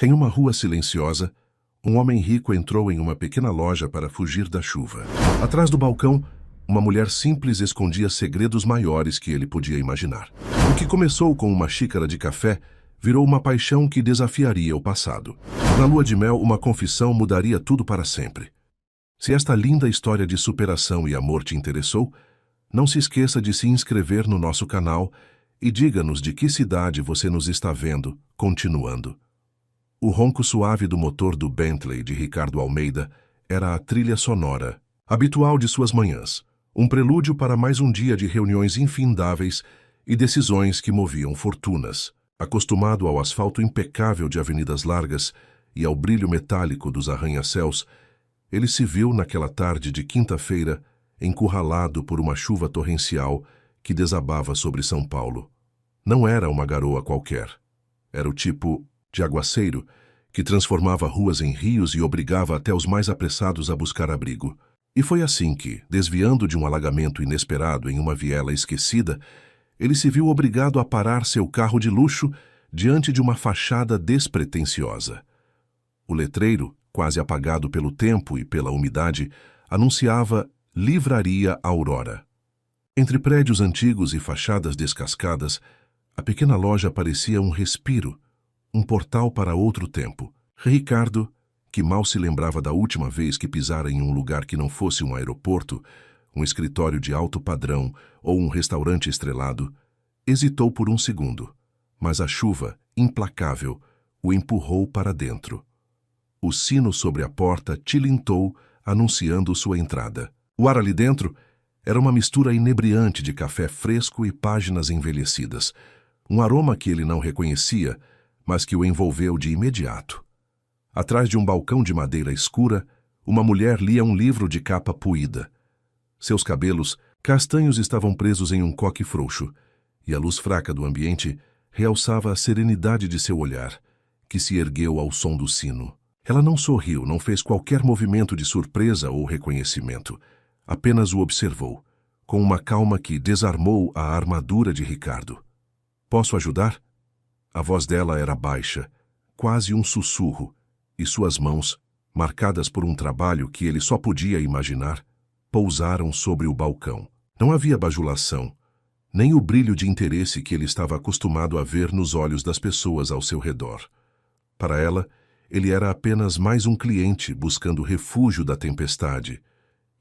Em uma rua silenciosa, um homem rico entrou em uma pequena loja para fugir da chuva. Atrás do balcão, uma mulher simples escondia segredos maiores que ele podia imaginar. O que começou com uma xícara de café virou uma paixão que desafiaria o passado. Na lua de mel, uma confissão mudaria tudo para sempre. Se esta linda história de superação e amor te interessou, não se esqueça de se inscrever no nosso canal e diga-nos de que cidade você nos está vendo, continuando. O ronco suave do motor do Bentley de Ricardo Almeida era a trilha sonora, habitual de suas manhãs, um prelúdio para mais um dia de reuniões infindáveis e decisões que moviam fortunas. Acostumado ao asfalto impecável de avenidas largas e ao brilho metálico dos arranha-céus, ele se viu naquela tarde de quinta-feira encurralado por uma chuva torrencial que desabava sobre São Paulo. Não era uma garoa qualquer. Era o tipo de aguaceiro que transformava ruas em rios e obrigava até os mais apressados a buscar abrigo. E foi assim que, desviando de um alagamento inesperado em uma viela esquecida, ele se viu obrigado a parar seu carro de luxo diante de uma fachada despretensiosa. O letreiro, quase apagado pelo tempo e pela umidade, anunciava Livraria Aurora. Entre prédios antigos e fachadas descascadas, a pequena loja parecia um respiro, um portal para outro tempo. Ricardo, que mal se lembrava da última vez que pisara em um lugar que não fosse um aeroporto, um escritório de alto padrão ou um restaurante estrelado, hesitou por um segundo, mas a chuva, implacável, o empurrou para dentro. O sino sobre a porta tilintou, anunciando sua entrada. O ar ali dentro era uma mistura inebriante de café fresco e páginas envelhecidas, um aroma que ele não reconhecia, mas que o envolveu de imediato. Atrás de um balcão de madeira escura, uma mulher lia um livro de capa puída. Seus cabelos, castanhos, estavam presos em um coque frouxo, e a luz fraca do ambiente realçava a serenidade de seu olhar, que se ergueu ao som do sino. Ela não sorriu, não fez qualquer movimento de surpresa ou reconhecimento, apenas o observou, com uma calma que desarmou a armadura de Ricardo. "Posso ajudar?" A voz dela era baixa, quase um sussurro, e suas mãos, marcadas por um trabalho que ele só podia imaginar, pousaram sobre o balcão. Não havia bajulação, nem o brilho de interesse que ele estava acostumado a ver nos olhos das pessoas ao seu redor. Para ela, ele era apenas mais um cliente buscando refúgio da tempestade,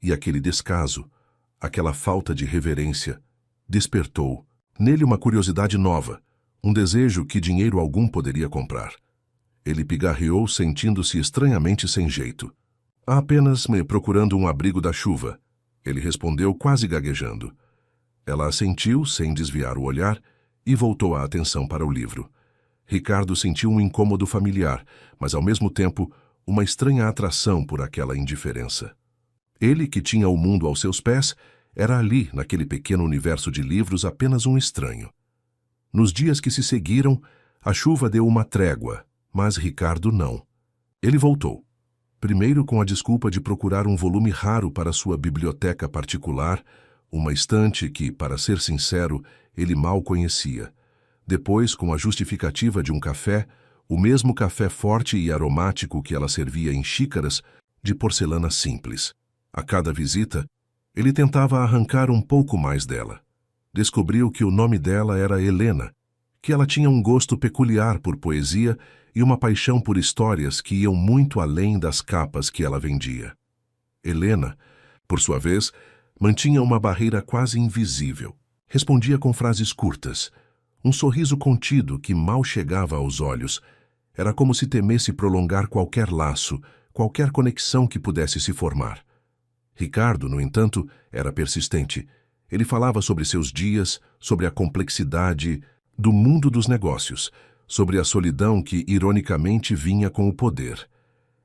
e aquele descaso, aquela falta de reverência, despertou nele uma curiosidade nova, um desejo que dinheiro algum poderia comprar. Ele pigarreou, sentindo-se estranhamente sem jeito. "Apenas me procurando um abrigo da chuva", ele respondeu quase gaguejando. Ela assentiu, sem desviar o olhar, e voltou a atenção para o livro. Ricardo sentiu um incômodo familiar, mas ao mesmo tempo uma estranha atração por aquela indiferença. Ele, que tinha o mundo aos seus pés, era ali, naquele pequeno universo de livros, apenas um estranho. Nos dias que se seguiram, a chuva deu uma trégua, mas Ricardo não. Ele voltou. Primeiro com a desculpa de procurar um volume raro para sua biblioteca particular, uma estante que, para ser sincero, ele mal conhecia. Depois com a justificativa de um café, o mesmo café forte e aromático que ela servia em xícaras de porcelana simples. A cada visita, ele tentava arrancar um pouco mais dela. Descobriu que o nome dela era Helena, que ela tinha um gosto peculiar por poesia e uma paixão por histórias que iam muito além das capas que ela vendia. Helena, por sua vez, mantinha uma barreira quase invisível. Respondia com frases curtas, um sorriso contido que mal chegava aos olhos. Era como se temesse prolongar qualquer laço, qualquer conexão que pudesse se formar. Ricardo, no entanto, era persistente. Ele falava sobre seus dias, sobre a complexidade do mundo dos negócios, sobre a solidão que, ironicamente, vinha com o poder.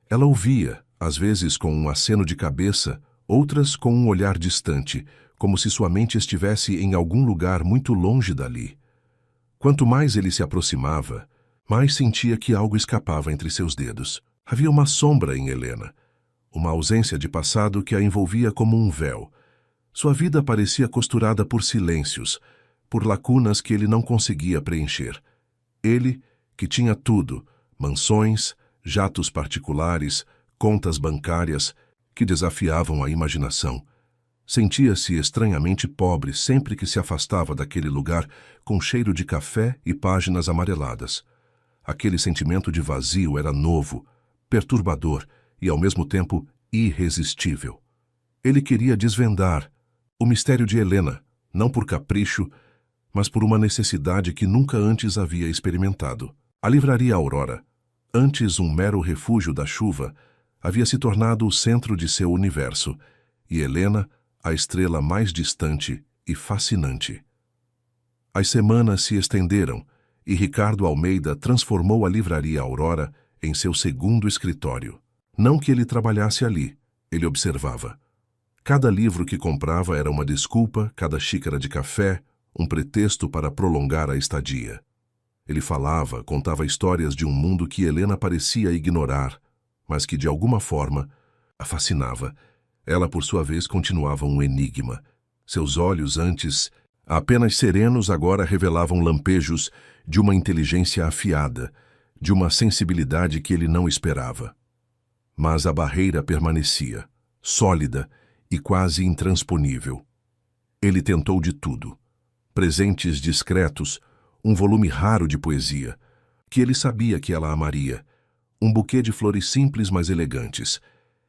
Ela ouvia, às vezes com um aceno de cabeça, outras com um olhar distante, como se sua mente estivesse em algum lugar muito longe dali. Quanto mais ele se aproximava, mais sentia que algo escapava entre seus dedos. Havia uma sombra em Helena, uma ausência de passado que a envolvia como um véu. Sua vida parecia costurada por silêncios, por lacunas que ele não conseguia preencher. Ele, que tinha tudo, Mansões, jatos particulares, contas bancárias que desafiavam a imaginação. Sentia-se estranhamente pobre sempre que se afastava daquele lugar com cheiro de café e páginas amareladas. Aquele sentimento de vazio era novo, perturbador e, ao mesmo tempo, irresistível. Ele queria desvendar o mistério de Helena, não por capricho, mas por uma necessidade que nunca antes havia experimentado. A livraria Aurora, antes um mero refúgio da chuva, havia se tornado o centro de seu universo, e Helena, a estrela mais distante e fascinante. As semanas se estenderam e Ricardo Almeida transformou a livraria Aurora em seu segundo escritório. Não que ele trabalhasse ali, ele observava. Cada livro que comprava era uma desculpa, cada xícara de café, um pretexto para prolongar a estadia. Ele falava, contava histórias de um mundo que Helena parecia ignorar, mas que de alguma forma a fascinava. Ela, por sua vez, continuava um enigma. Seus olhos, antes apenas serenos, agora revelavam lampejos de uma inteligência afiada, de uma sensibilidade que ele não esperava. Mas a barreira permanecia, sólida e quase intransponível. Ele tentou de tudo. Presentes discretos, um volume raro de poesia, que ele sabia que ela amaria, um buquê de flores simples mas elegantes.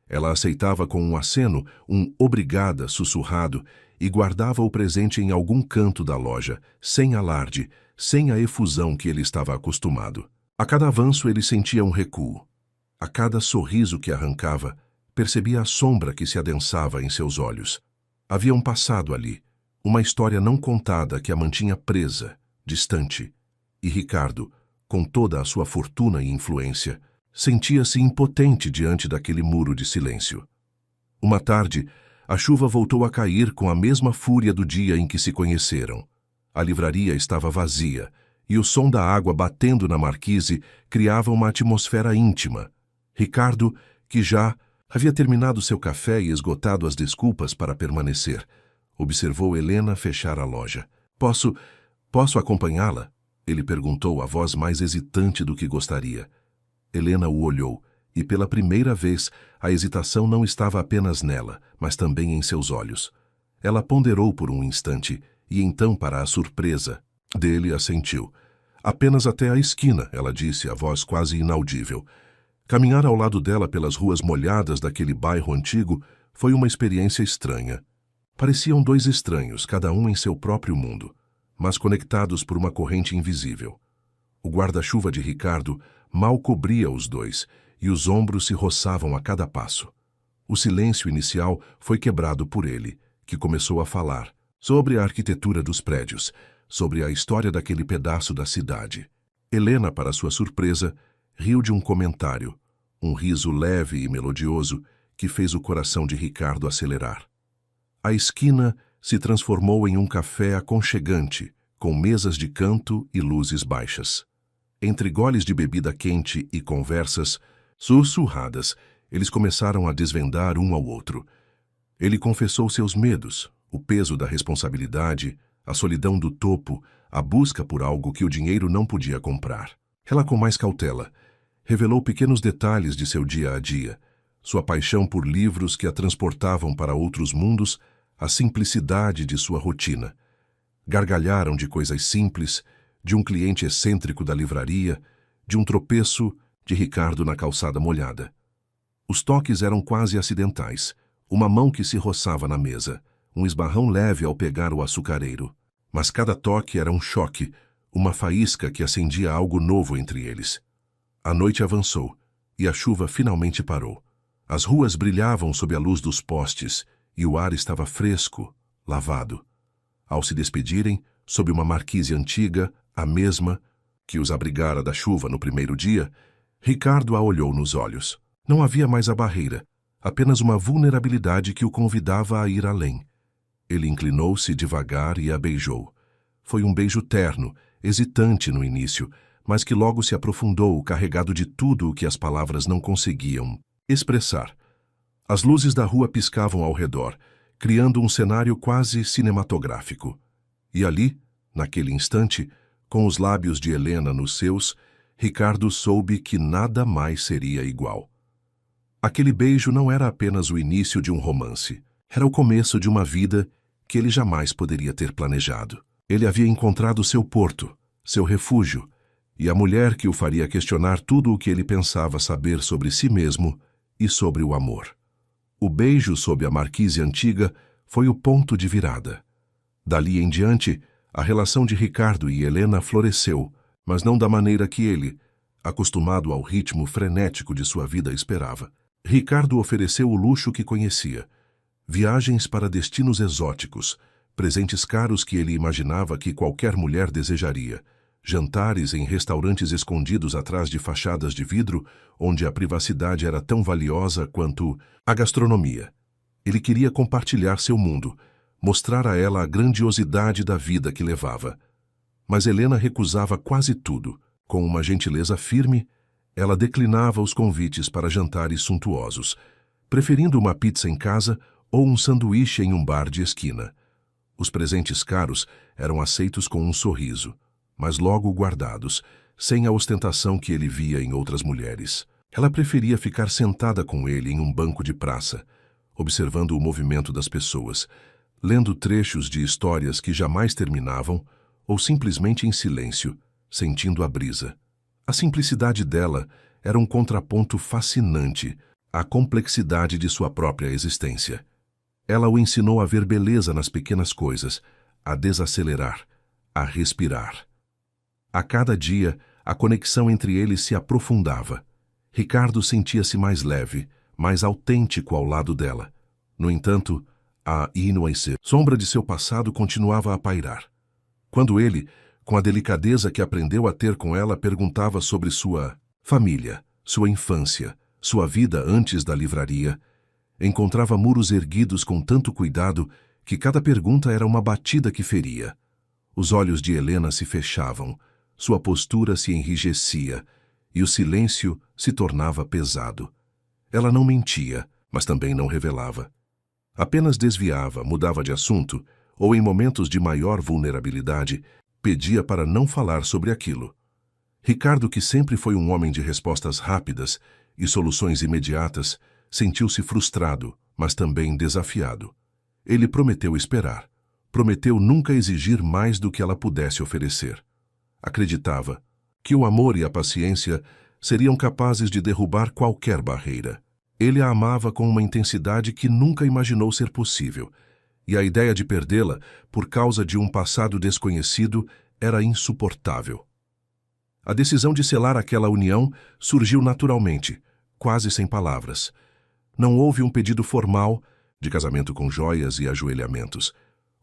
Ela aceitava com um aceno, um obrigada sussurrado, e guardava o presente em algum canto da loja, sem alarde, sem a efusão que ele estava acostumado. A cada avanço ele sentia um recuo. A cada sorriso que arrancava, percebia a sombra que se adensava em seus olhos. Havia um passado ali, uma história não contada que a mantinha presa, distante. E Ricardo, com toda a sua fortuna e influência, sentia-se impotente diante daquele muro de silêncio. Uma tarde, a chuva voltou a cair com a mesma fúria do dia em que se conheceram. A livraria estava vazia, e o som da água batendo na marquise criava uma atmosfera íntima. Ricardo, que já havia terminado seu café e esgotado as desculpas para permanecer, observou Helena fechar a loja. Posso acompanhá-la? Ele perguntou, a voz mais hesitante do que gostaria. Helena o olhou, e pela primeira vez a hesitação não estava apenas nela, mas também em seus olhos. Ela ponderou por um instante, e então, para a surpresa dele, assentiu. Apenas até a esquina, ela disse, a voz quase inaudível. Caminhar ao lado dela pelas ruas molhadas daquele bairro antigo foi uma experiência estranha. Pareciam dois estranhos, cada um em seu próprio mundo, mas conectados por uma corrente invisível. O guarda-chuva de Ricardo mal cobria os dois, e os ombros se roçavam a cada passo. O silêncio inicial foi quebrado por ele, que começou a falar sobre a arquitetura dos prédios, sobre a história daquele pedaço da cidade. Helena, para sua surpresa, riu de um comentário, um riso leve e melodioso que fez o coração de Ricardo acelerar. A esquina se transformou em um café aconchegante, com mesas de canto e luzes baixas. Entre goles de bebida quente e conversas sussurradas, eles começaram a desvendar um ao outro. Ele confessou seus medos, o peso da responsabilidade, a solidão do topo, a busca por algo que o dinheiro não podia comprar. Ela, com mais cautela, revelou pequenos detalhes de seu dia a dia, sua paixão por livros que a transportavam para outros mundos, a simplicidade de sua rotina. Gargalharam de coisas simples, de um cliente excêntrico da livraria, de um tropeço de Ricardo na calçada molhada. Os toques eram quase acidentais, uma mão que se roçava na mesa, um esbarrão leve ao pegar o açucareiro. Mas cada toque era um choque, uma faísca que acendia algo novo entre eles. A noite avançou, e a chuva finalmente parou. As ruas brilhavam sob a luz dos postes, e o ar estava fresco, lavado. Ao se despedirem, sob uma marquise antiga, a mesma que os abrigara da chuva no primeiro dia, Ricardo a olhou nos olhos. Não havia mais a barreira, apenas uma vulnerabilidade que o convidava a ir além. Ele inclinou-se devagar e a beijou. Foi um beijo terno, hesitante no início, mas que logo se aprofundou, carregado de tudo o que as palavras não conseguiam expressar. As luzes da rua piscavam ao redor, criando um cenário quase cinematográfico. E ali, naquele instante, com os lábios de Helena nos seus, Ricardo soube que nada mais seria igual. Aquele beijo não era apenas o início de um romance. Era o começo de uma vida que ele jamais poderia ter planejado. Ele havia encontrado seu porto, seu refúgio, e a mulher que o faria questionar tudo o que ele pensava saber sobre si mesmo e sobre o amor. O beijo sob a marquise antiga foi o ponto de virada. Dali em diante, a relação de Ricardo e Helena floresceu, mas não da maneira que ele, acostumado ao ritmo frenético de sua vida, esperava. Ricardo ofereceu o luxo que conhecia: viagens para destinos exóticos, presentes caros que ele imaginava que qualquer mulher desejaria, jantares em restaurantes escondidos atrás de fachadas de vidro, onde a privacidade era tão valiosa quanto a gastronomia. Ele queria compartilhar seu mundo, mostrar a ela a grandiosidade da vida que levava. Mas Helena recusava quase tudo. Com uma gentileza firme, ela declinava os convites para jantares suntuosos, preferindo uma pizza em casa ou um sanduíche em um bar de esquina. Os presentes caros eram aceitos com um sorriso, mas logo guardados, sem a ostentação que ele via em outras mulheres. Ela preferia ficar sentada com ele em um banco de praça, observando o movimento das pessoas, lendo trechos de histórias que jamais terminavam, ou simplesmente em silêncio, sentindo a brisa. A simplicidade dela era um contraponto fascinante à complexidade de sua própria existência. Ela o ensinou a ver beleza nas pequenas coisas, a desacelerar, a respirar. A cada dia, a conexão entre eles se aprofundava. Ricardo sentia-se mais leve, mais autêntico ao lado dela. No entanto, a inocência, sombra de seu passado, continuava a pairar. Quando ele, com a delicadeza que aprendeu a ter com ela, perguntava sobre sua família, sua infância, sua vida antes da livraria, encontrava muros erguidos com tanto cuidado que cada pergunta era uma batida que feria. Os olhos de Helena se fechavam, sua postura se enrijecia e o silêncio se tornava pesado. Ela não mentia, mas também não revelava. Apenas desviava, mudava de assunto, ou em momentos de maior vulnerabilidade, pedia para não falar sobre aquilo. Ricardo, que sempre foi um homem de respostas rápidas e soluções imediatas, sentiu-se frustrado, mas também desafiado. Ele prometeu esperar. Prometeu nunca exigir mais do que ela pudesse oferecer. Acreditava que o amor e a paciência seriam capazes de derrubar qualquer barreira. Ele a amava com uma intensidade que nunca imaginou ser possível, e a ideia de perdê-la, por causa de um passado desconhecido, era insuportável. A decisão de selar aquela união surgiu naturalmente, quase sem palavras. Não houve um pedido formal, de casamento com joias e ajoelhamentos.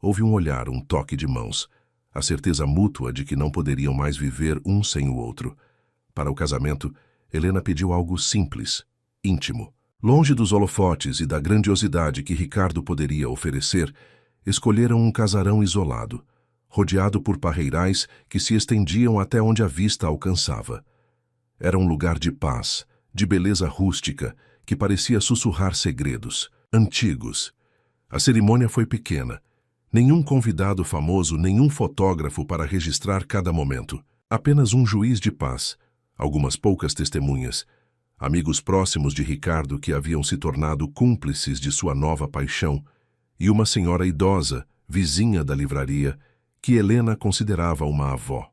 Houve um olhar, um toque de mãos, a certeza mútua de que não poderiam mais viver um sem o outro. Para o casamento, Helena pediu algo simples, íntimo. Longe dos holofotes e da grandiosidade que Ricardo poderia oferecer, escolheram um casarão isolado, rodeado por parreirais que se estendiam até onde a vista alcançava. Era um lugar de paz, de beleza rústica, que parecia sussurrar segredos, antigos. A cerimônia foi pequena. Nenhum convidado famoso, nenhum fotógrafo para registrar cada momento. Apenas um juiz de paz, algumas poucas testemunhas, amigos próximos de Ricardo que haviam se tornado cúmplices de sua nova paixão, e uma senhora idosa, vizinha da livraria, que Helena considerava uma avó.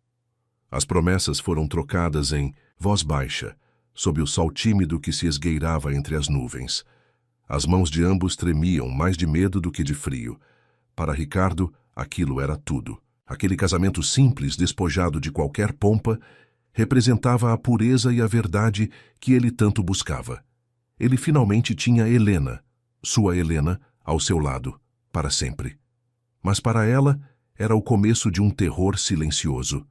As promessas foram trocadas em voz baixa, sob o sol tímido que se esgueirava entre as nuvens. As mãos de ambos tremiam mais de medo do que de frio. Para Ricardo, aquilo era tudo. Aquele casamento simples, despojado de qualquer pompa, representava a pureza e a verdade que ele tanto buscava. Ele finalmente tinha Helena, sua Helena, ao seu lado, para sempre. Mas para ela, era o começo de um terror silencioso.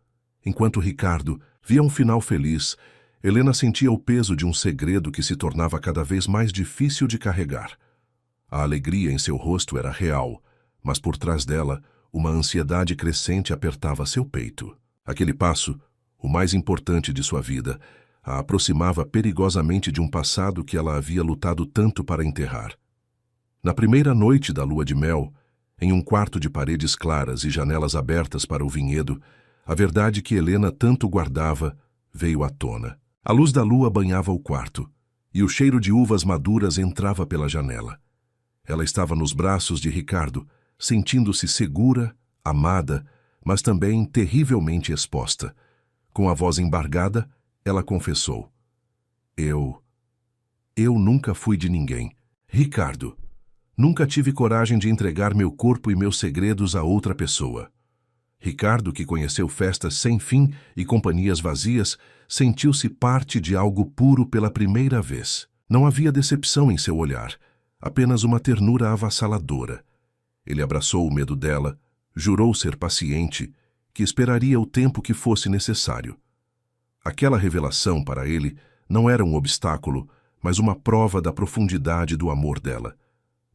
Enquanto Ricardo via um final feliz, Helena sentia o peso de um segredo que se tornava cada vez mais difícil de carregar. A alegria em seu rosto era real, mas por trás dela, uma ansiedade crescente apertava seu peito. Aquele passo, o mais importante de sua vida, a aproximava perigosamente de um passado que ela havia lutado tanto para enterrar. Na primeira noite da lua de mel, em um quarto de paredes claras e janelas abertas para o vinhedo, a verdade que Helena tanto guardava veio à tona. A luz da lua banhava o quarto, e o cheiro de uvas maduras entrava pela janela. Ela estava nos braços de Ricardo, sentindo-se segura, amada, mas também terrivelmente exposta. Com a voz embargada, ela confessou: Eu nunca fui de ninguém. Ricardo, nunca tive coragem de entregar meu corpo e meus segredos a outra pessoa. Ricardo, que conheceu festas sem fim e companhias vazias, sentiu-se parte de algo puro pela primeira vez. Não havia decepção em seu olhar, apenas uma ternura avassaladora. Ele abraçou o medo dela, jurou ser paciente, que esperaria o tempo que fosse necessário. Aquela revelação, para ele, não era um obstáculo, mas uma prova da profundidade do amor dela,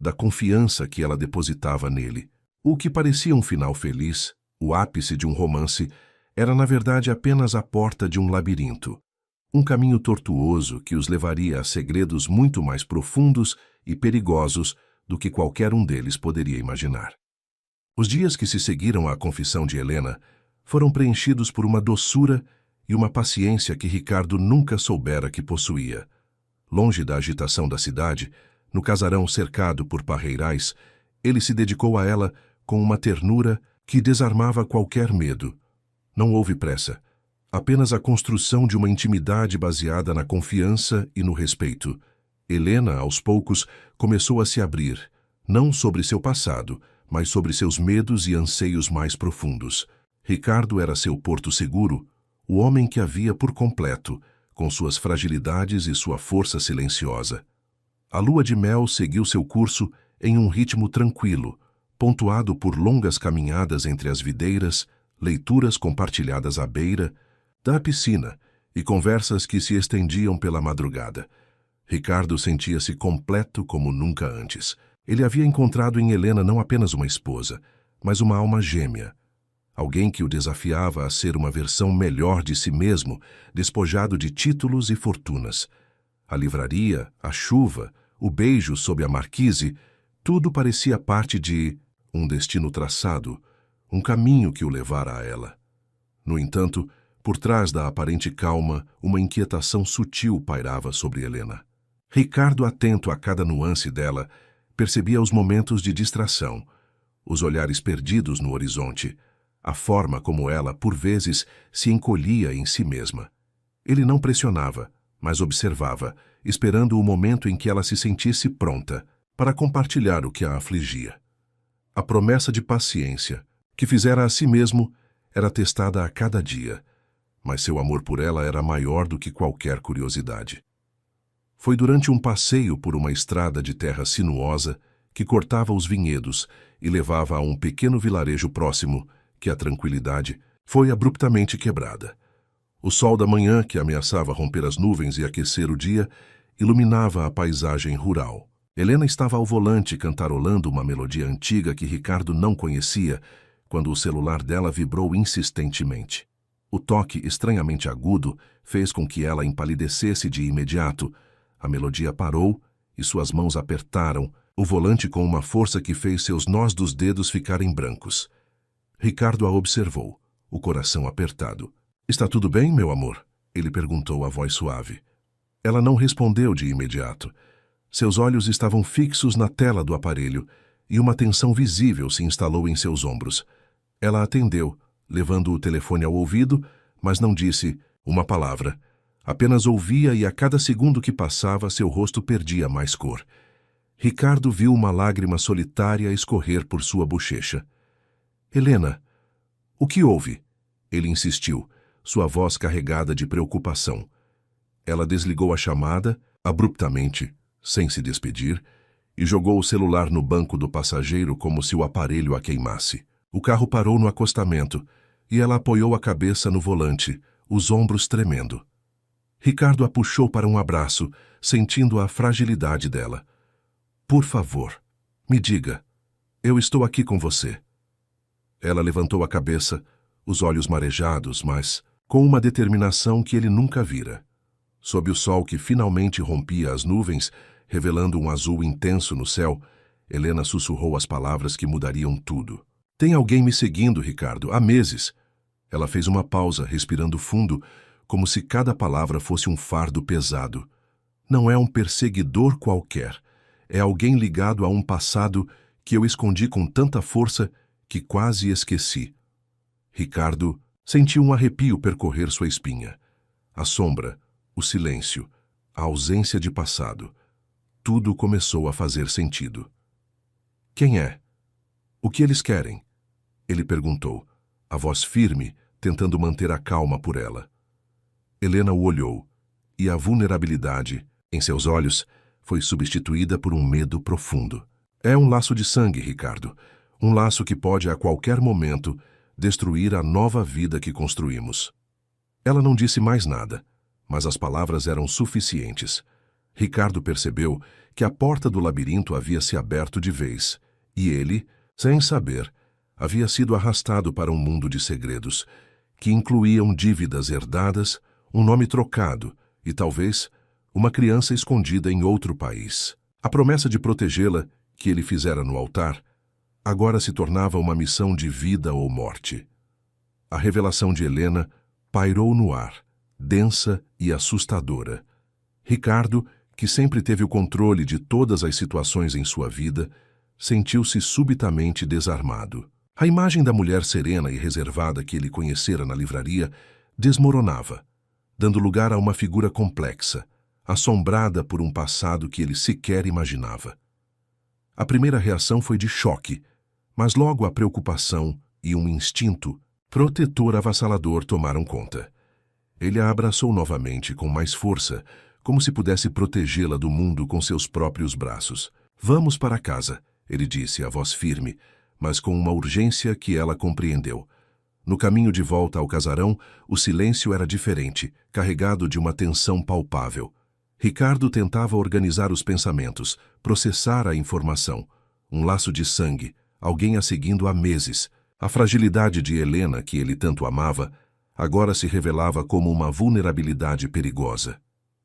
da confiança que ela depositava nele. O que parecia um final feliz, o ápice de um romance, era na verdade apenas a porta de um labirinto, um caminho tortuoso que os levaria a segredos muito mais profundos e perigosos do que qualquer um deles poderia imaginar. Os dias que se seguiram à confissão de Helena foram preenchidos por uma doçura e uma paciência que Ricardo nunca soubera que possuía. Longe da agitação da cidade, no casarão cercado por parreirais, ele se dedicou a ela com uma ternura que desarmava qualquer medo. Não houve pressa, apenas a construção de uma intimidade baseada na confiança e no respeito. Helena, aos poucos, começou a se abrir, não sobre seu passado, mas sobre seus medos e anseios mais profundos. Ricardo era seu porto seguro, o homem que a via por completo, com suas fragilidades e sua força silenciosa. A lua de mel seguiu seu curso em um ritmo tranquilo, pontuado por longas caminhadas entre as videiras, leituras compartilhadas à beira da piscina e conversas que se estendiam pela madrugada. Ricardo sentia-se completo como nunca antes. Ele havia encontrado em Helena não apenas uma esposa, mas uma alma gêmea. Alguém que o desafiava a ser uma versão melhor de si mesmo, despojado de títulos e fortunas. A livraria, a chuva, o beijo sob a marquise, tudo parecia parte de um destino traçado, um caminho que o levara a ela. No entanto, por trás da aparente calma, uma inquietação sutil pairava sobre Helena. Ricardo, atento a cada nuance dela, percebia os momentos de distração, os olhares perdidos no horizonte, a forma como ela, por vezes, se encolhia em si mesma. Ele não pressionava, mas observava, esperando o momento em que ela se sentisse pronta para compartilhar o que a afligia. A promessa de paciência, que fizera a si mesmo, era testada a cada dia, mas seu amor por ela era maior do que qualquer curiosidade. Foi durante um passeio por uma estrada de terra sinuosa que cortava os vinhedos e levava a um pequeno vilarejo próximo que a tranquilidade foi abruptamente quebrada. O sol da manhã, que ameaçava romper as nuvens e aquecer o dia, iluminava a paisagem rural. Helena estava ao volante cantarolando uma melodia antiga que Ricardo não conhecia, quando o celular dela vibrou insistentemente. O toque estranhamente agudo fez com que ela empalidecesse de imediato. A melodia parou e suas mãos apertaram o volante com uma força que fez seus nós dos dedos ficarem brancos. Ricardo a observou, o coração apertado. "Está tudo bem, meu amor?" ele perguntou a voz suave. Ela não respondeu de imediato. Seus olhos estavam fixos na tela do aparelho e uma tensão visível se instalou em seus ombros. Ela atendeu, levando o telefone ao ouvido, mas não disse uma palavra. Apenas ouvia e a cada segundo que passava seu rosto perdia mais cor. Ricardo viu uma lágrima solitária escorrer por sua bochecha. "Helena, o que houve?" Ele insistiu, sua voz carregada de preocupação. Ela desligou a chamada, abruptamente, sem se despedir, e jogou o celular no banco do passageiro como se o aparelho a queimasse. O carro parou no acostamento e ela apoiou a cabeça no volante, os ombros tremendo. Ricardo a puxou para um abraço, sentindo a fragilidade dela. "Por favor, me diga. Eu estou aqui com você." Ela levantou a cabeça, os olhos marejados, mas com uma determinação que ele nunca vira. Sob o sol que finalmente rompia as nuvens, revelando um azul intenso no céu, Helena sussurrou as palavras que mudariam tudo. "Tem alguém me seguindo, Ricardo, há meses." Ela fez uma pausa, respirando fundo, como se cada palavra fosse um fardo pesado. Não é um perseguidor qualquer. É alguém ligado a um passado que eu escondi com tanta força que quase esqueci. Ricardo sentiu um arrepio percorrer sua espinha. A sombra, o silêncio, a ausência de passado. Tudo começou a fazer sentido. Quem é? O que eles querem? Ele perguntou, a voz firme, tentando manter a calma por ela. Helena o olhou, e a vulnerabilidade, em seus olhos, foi substituída por um medo profundo. É um laço de sangue, Ricardo. Um laço que pode, a qualquer momento, destruir a nova vida que construímos. Ela não disse mais nada, mas as palavras eram suficientes. Ricardo percebeu que a porta do labirinto havia se aberto de vez, e ele, sem saber, havia sido arrastado para um mundo de segredos, que incluíam dívidas herdadas, um nome trocado e, talvez, uma criança escondida em outro país. A promessa de protegê-la, que ele fizera no altar, agora se tornava uma missão de vida ou morte. A revelação de Helena pairou no ar, densa e assustadora. Ricardo, que sempre teve o controle de todas as situações em sua vida, sentiu-se subitamente desarmado. A imagem da mulher serena e reservada que ele conhecera na livraria desmoronava, dando lugar a uma figura complexa, assombrada por um passado que ele sequer imaginava. A primeira reação foi de choque, mas logo a preocupação e um instinto protetor avassalador tomaram conta. Ele a abraçou novamente com mais força, como se pudesse protegê-la do mundo com seus próprios braços. Vamos para casa, ele disse, a voz firme, mas com uma urgência que ela compreendeu. No caminho de volta ao casarão, o silêncio era diferente, carregado de uma tensão palpável. Ricardo tentava organizar os pensamentos, processar a informação. Um laço de sangue, alguém a seguindo há meses. A fragilidade de Helena, que ele tanto amava, agora se revelava como uma vulnerabilidade perigosa.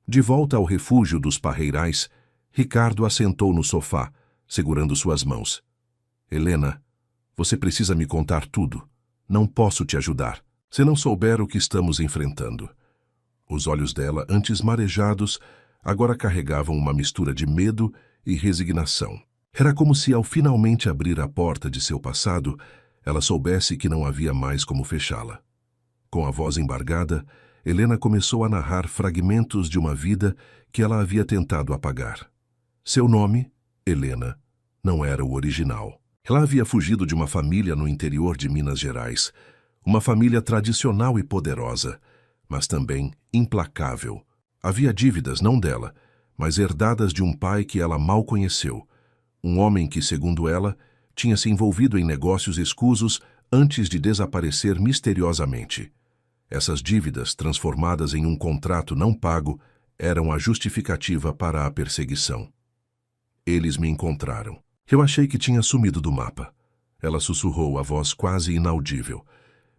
De volta ao refúgio dos parreirais, Ricardo assentou no sofá, segurando suas mãos. Helena, você precisa me contar tudo. Não posso te ajudar, se não souber o que estamos enfrentando. Os olhos dela, antes marejados, agora carregavam uma mistura de medo e resignação. Era como se, ao finalmente abrir a porta de seu passado, ela soubesse que não havia mais como fechá-la. Com a voz embargada, Helena começou a narrar fragmentos de uma vida que ela havia tentado apagar. Seu nome, Helena, não era o original. Ela havia fugido de uma família no interior de Minas Gerais, uma família tradicional e poderosa, mas também implacável. Havia dívidas não dela, mas herdadas de um pai que ela mal conheceu, um homem que, segundo ela, tinha se envolvido em negócios escusos antes de desaparecer misteriosamente. Essas dívidas, transformadas em um contrato não pago, eram a justificativa para a perseguição. Eles me encontraram. Eu achei que tinha sumido do mapa. Ela sussurrou, a voz quase inaudível.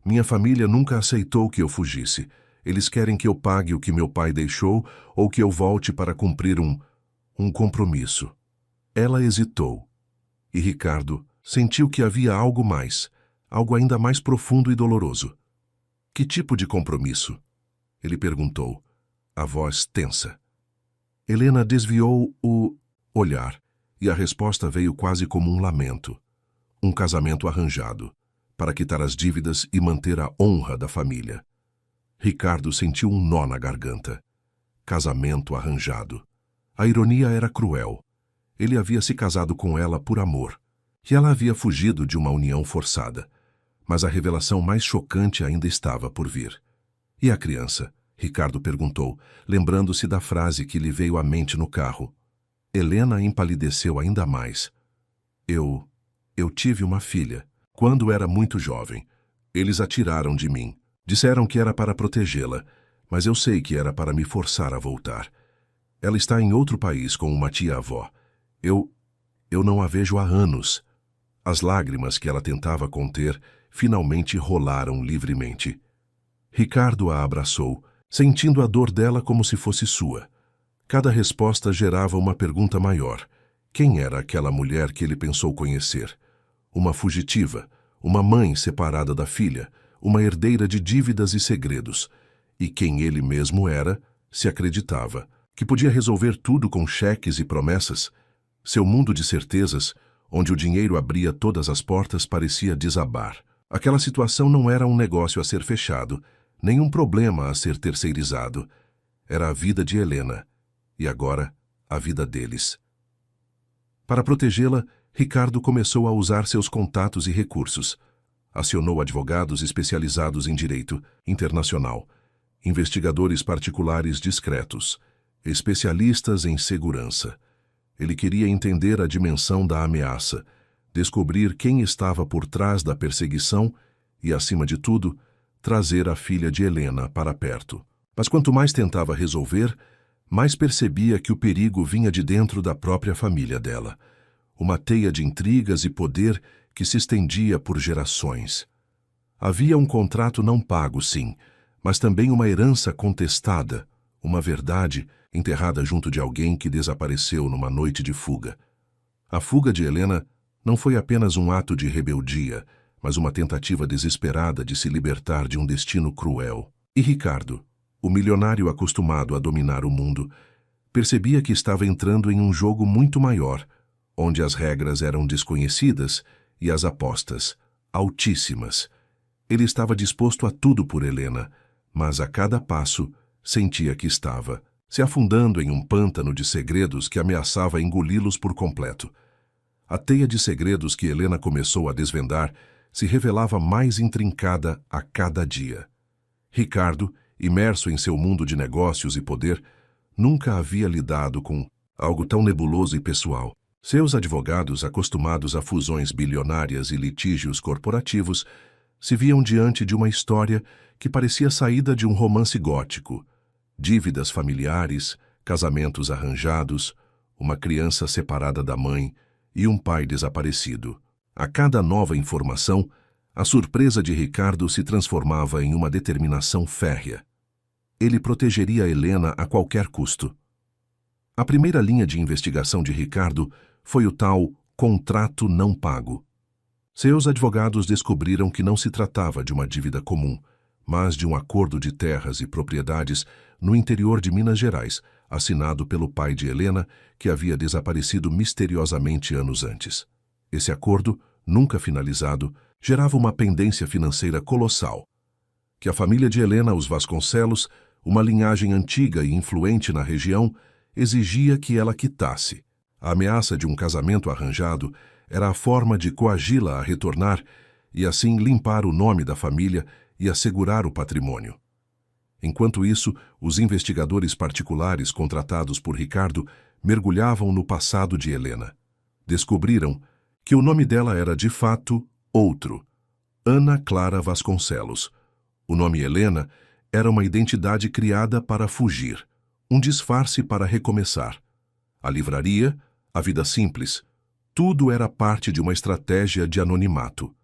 Minha família nunca aceitou que eu fugisse. Eles querem que eu pague o que meu pai deixou ou que eu volte para cumprir um compromisso. Ela hesitou. E Ricardo sentiu que havia algo mais, algo ainda mais profundo e doloroso. Que tipo de compromisso? Ele perguntou, a voz tensa. Helena desviou o olhar, e a resposta veio quase como um lamento. Um casamento arranjado, para quitar as dívidas e manter a honra da família. Ricardo sentiu um nó na garganta. Casamento arranjado. A ironia era cruel. Ele havia se casado com ela por amor, e ela havia fugido de uma união forçada. Mas a revelação mais chocante ainda estava por vir. E a criança? Ricardo perguntou, lembrando-se da frase que lhe veio à mente no carro. Helena empalideceu ainda mais. Eu tive uma filha, quando era muito jovem. Eles a tiraram de mim. Disseram que era para protegê-la, mas eu sei que era para me forçar a voltar. Ela está em outro país com uma tia-avó. Eu não a vejo há anos. As lágrimas que ela tentava conter finalmente rolaram livremente. Ricardo a abraçou, sentindo a dor dela como se fosse sua. Cada resposta gerava uma pergunta maior. Quem era aquela mulher que ele pensou conhecer? Uma fugitiva, uma mãe separada da filha, uma herdeira de dívidas e segredos. e quem ele mesmo era, se acreditava que podia resolver tudo com cheques e promessas. Seu mundo de certezas, onde o dinheiro abria todas as portas, parecia desabar. Aquela situação não era um negócio a ser fechado, nem um problema a ser terceirizado. Era a vida de Helena, e agora a vida deles. Para protegê-la, Ricardo começou a usar seus contatos e recursos. Acionou advogados especializados em direito internacional, investigadores particulares discretos, especialistas em segurança. Ele queria entender a dimensão da ameaça, descobrir quem estava por trás da perseguição e, acima de tudo, trazer a filha de Helena para perto. Mas quanto mais tentava resolver, mais percebia que o perigo vinha de dentro da própria família dela. Uma teia de intrigas e poder que se estendia por gerações. Havia um contrato não pago, sim, mas também uma herança contestada, uma verdade enterrada junto de alguém que desapareceu numa noite de fuga. A fuga de Helena não foi apenas um ato de rebeldia, mas uma tentativa desesperada de se libertar de um destino cruel. E Ricardo, o milionário acostumado a dominar o mundo, percebia que estava entrando em um jogo muito maior, onde as regras eram desconhecidas e as apostas altíssimas. Ele estava disposto a tudo por Helena, mas a cada passo sentia que estava se afundando em um pântano de segredos que ameaçava engoli-los por completo. A teia de segredos que Helena começou a desvendar se revelava mais intrincada a cada dia. Ricardo, imerso em seu mundo de negócios e poder, nunca havia lidado com algo tão nebuloso e pessoal. Seus advogados, acostumados a fusões bilionárias e litígios corporativos, se viam diante de uma história que parecia saída de um romance gótico. Dívidas familiares, casamentos arranjados, uma criança separada da mãe e um pai desaparecido. A cada nova informação, a surpresa de Ricardo se transformava em uma determinação férrea. Ele protegeria Helena a qualquer custo. A primeira linha de investigação de Ricardo foi o tal contrato não pago. Seus advogados descobriram que não se tratava de uma dívida comum, mas de um acordo de terras e propriedades no interior de Minas Gerais, assinado pelo pai de Helena, que havia desaparecido misteriosamente anos antes. Esse acordo, nunca finalizado, gerava uma pendência financeira colossal, que a família de Helena, os Vasconcelos, uma linhagem antiga e influente na região, exigia que ela quitasse. A ameaça de um casamento arranjado era a forma de coagi-la a retornar e assim limpar o nome da família e assegurar o patrimônio. Enquanto isso, os investigadores particulares contratados por Ricardo mergulhavam no passado de Helena. Descobriram que o nome dela era de fato outro, Ana Clara Vasconcelos. O nome Helena era uma identidade criada para fugir, um disfarce para recomeçar. A livraria, a vida simples, tudo era parte de uma estratégia de anonimato.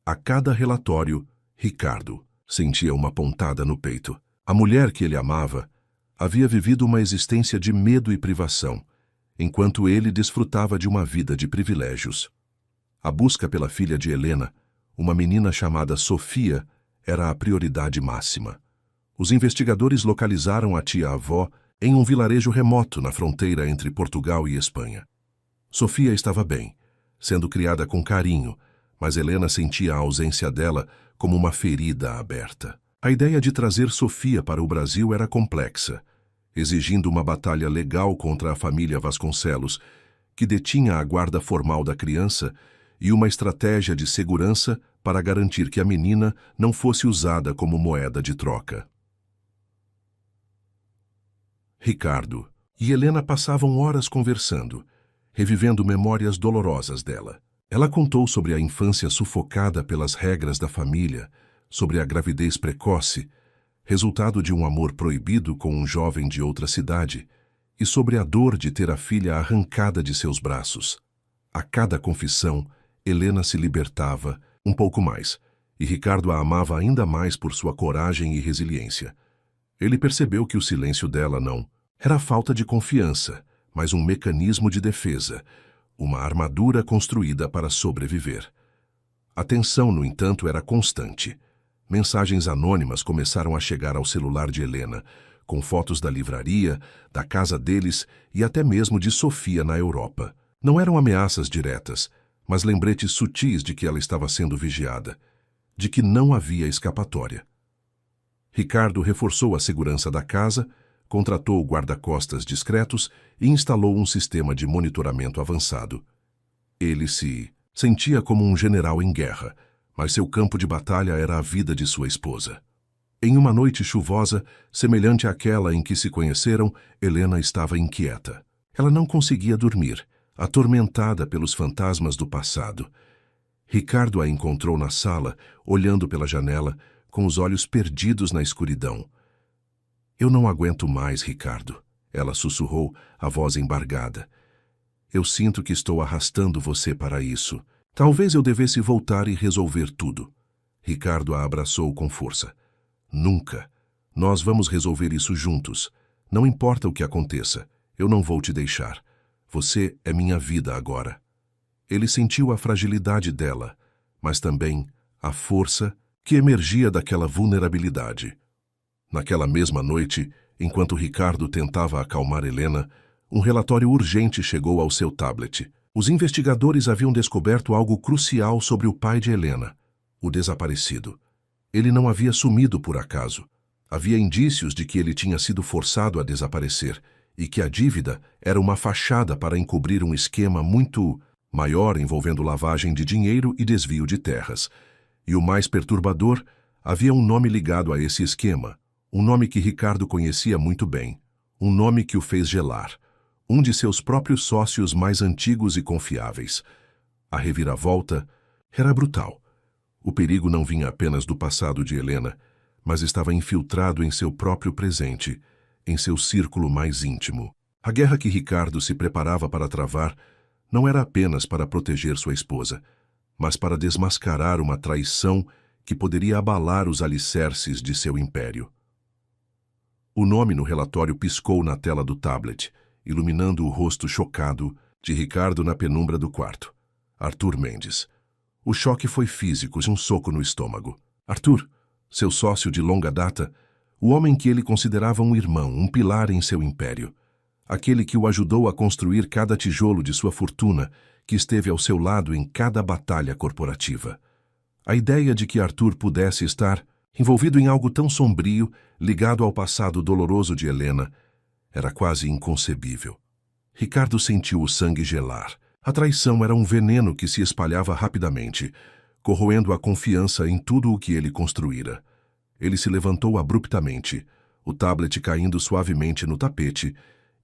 A cada relatório, Ricardo sentia uma pontada no peito. A mulher que ele amava havia vivido uma existência de medo e privação, enquanto ele desfrutava de uma vida de privilégios. A busca pela filha de Helena, uma menina chamada Sofia, era a prioridade máxima. Os investigadores localizaram a tia-avó em um vilarejo remoto na fronteira entre Portugal e Espanha. Sofia estava bem, sendo criada com carinho, mas Helena sentia a ausência dela como uma ferida aberta. A ideia de trazer Sofia para o Brasil era complexa, exigindo uma batalha legal contra a família Vasconcelos, que detinha a guarda formal da criança, e uma estratégia de segurança para garantir que a menina não fosse usada como moeda de troca. Ricardo e Helena passavam horas conversando, revivendo memórias dolorosas dela. Ela contou sobre a infância sufocada pelas regras da família, sobre a gravidez precoce, resultado de um amor proibido com um jovem de outra cidade, e sobre a dor de ter a filha arrancada de seus braços. A cada confissão, Helena se libertava um pouco mais, e Ricardo a amava ainda mais por sua coragem e resiliência. Ele percebeu que o silêncio dela não era falta de confiança, mas um mecanismo de defesa, uma armadura construída para sobreviver. A tensão, no entanto, era constante. Mensagens anônimas começaram a chegar ao celular de Helena, com fotos da livraria, da casa deles e até mesmo de Sofia na Europa. Não eram ameaças diretas, mas lembretes sutis de que ela estava sendo vigiada, de que não havia escapatória. Ricardo reforçou a segurança da casa, contratou guarda-costas discretos e instalou um sistema de monitoramento avançado. Ele se sentia como um general em guerra, mas seu campo de batalha era a vida de sua esposa. Em uma noite chuvosa, semelhante àquela em que se conheceram, Helena estava inquieta. Ela não conseguia dormir, atormentada pelos fantasmas do passado. Ricardo a encontrou na sala, olhando pela janela, com os olhos perdidos na escuridão. "Eu não aguento mais, Ricardo", ela sussurrou, a voz embargada. "Eu sinto que estou arrastando você para isso. Talvez eu devesse voltar e resolver tudo." Ricardo a abraçou com força. "Nunca. Nós vamos resolver isso juntos. Não importa o que aconteça, eu não vou te deixar. Você é minha vida agora." Ele sentiu a fragilidade dela, mas também a força que emergia daquela vulnerabilidade. Naquela mesma noite, enquanto Ricardo tentava acalmar Helena, um relatório urgente chegou ao seu tablet. Os investigadores haviam descoberto algo crucial sobre o pai de Helena, o desaparecido. Ele não havia sumido por acaso. Havia indícios de que ele tinha sido forçado a desaparecer e que a dívida era uma fachada para encobrir um esquema muito maior envolvendo lavagem de dinheiro e desvio de terras. E o mais perturbador, havia um nome ligado a esse esquema, um nome que Ricardo conhecia muito bem, um nome que o fez gelar, um de seus próprios sócios mais antigos e confiáveis. A reviravolta era brutal. O perigo não vinha apenas do passado de Helena, mas estava infiltrado em seu próprio presente, em seu círculo mais íntimo. A guerra que Ricardo se preparava para travar não era apenas para proteger sua esposa, mas para desmascarar uma traição que poderia abalar os alicerces de seu império. O nome no relatório piscou na tela do tablet, iluminando o rosto chocado de Ricardo na penumbra do quarto. Arthur Mendes. O choque foi físico, um soco no estômago. Arthur, seu sócio de longa data, o homem que ele considerava um irmão, um pilar em seu império. Aquele que o ajudou a construir cada tijolo de sua fortuna, que esteve ao seu lado em cada batalha corporativa. A ideia de que Arthur pudesse estar envolvido em algo tão sombrio, ligado ao passado doloroso de Helena, era quase inconcebível. Ricardo sentiu o sangue gelar. A traição era um veneno que se espalhava rapidamente, corroendo a confiança em tudo o que ele construíra. Ele se levantou abruptamente, o tablet caindo suavemente no tapete,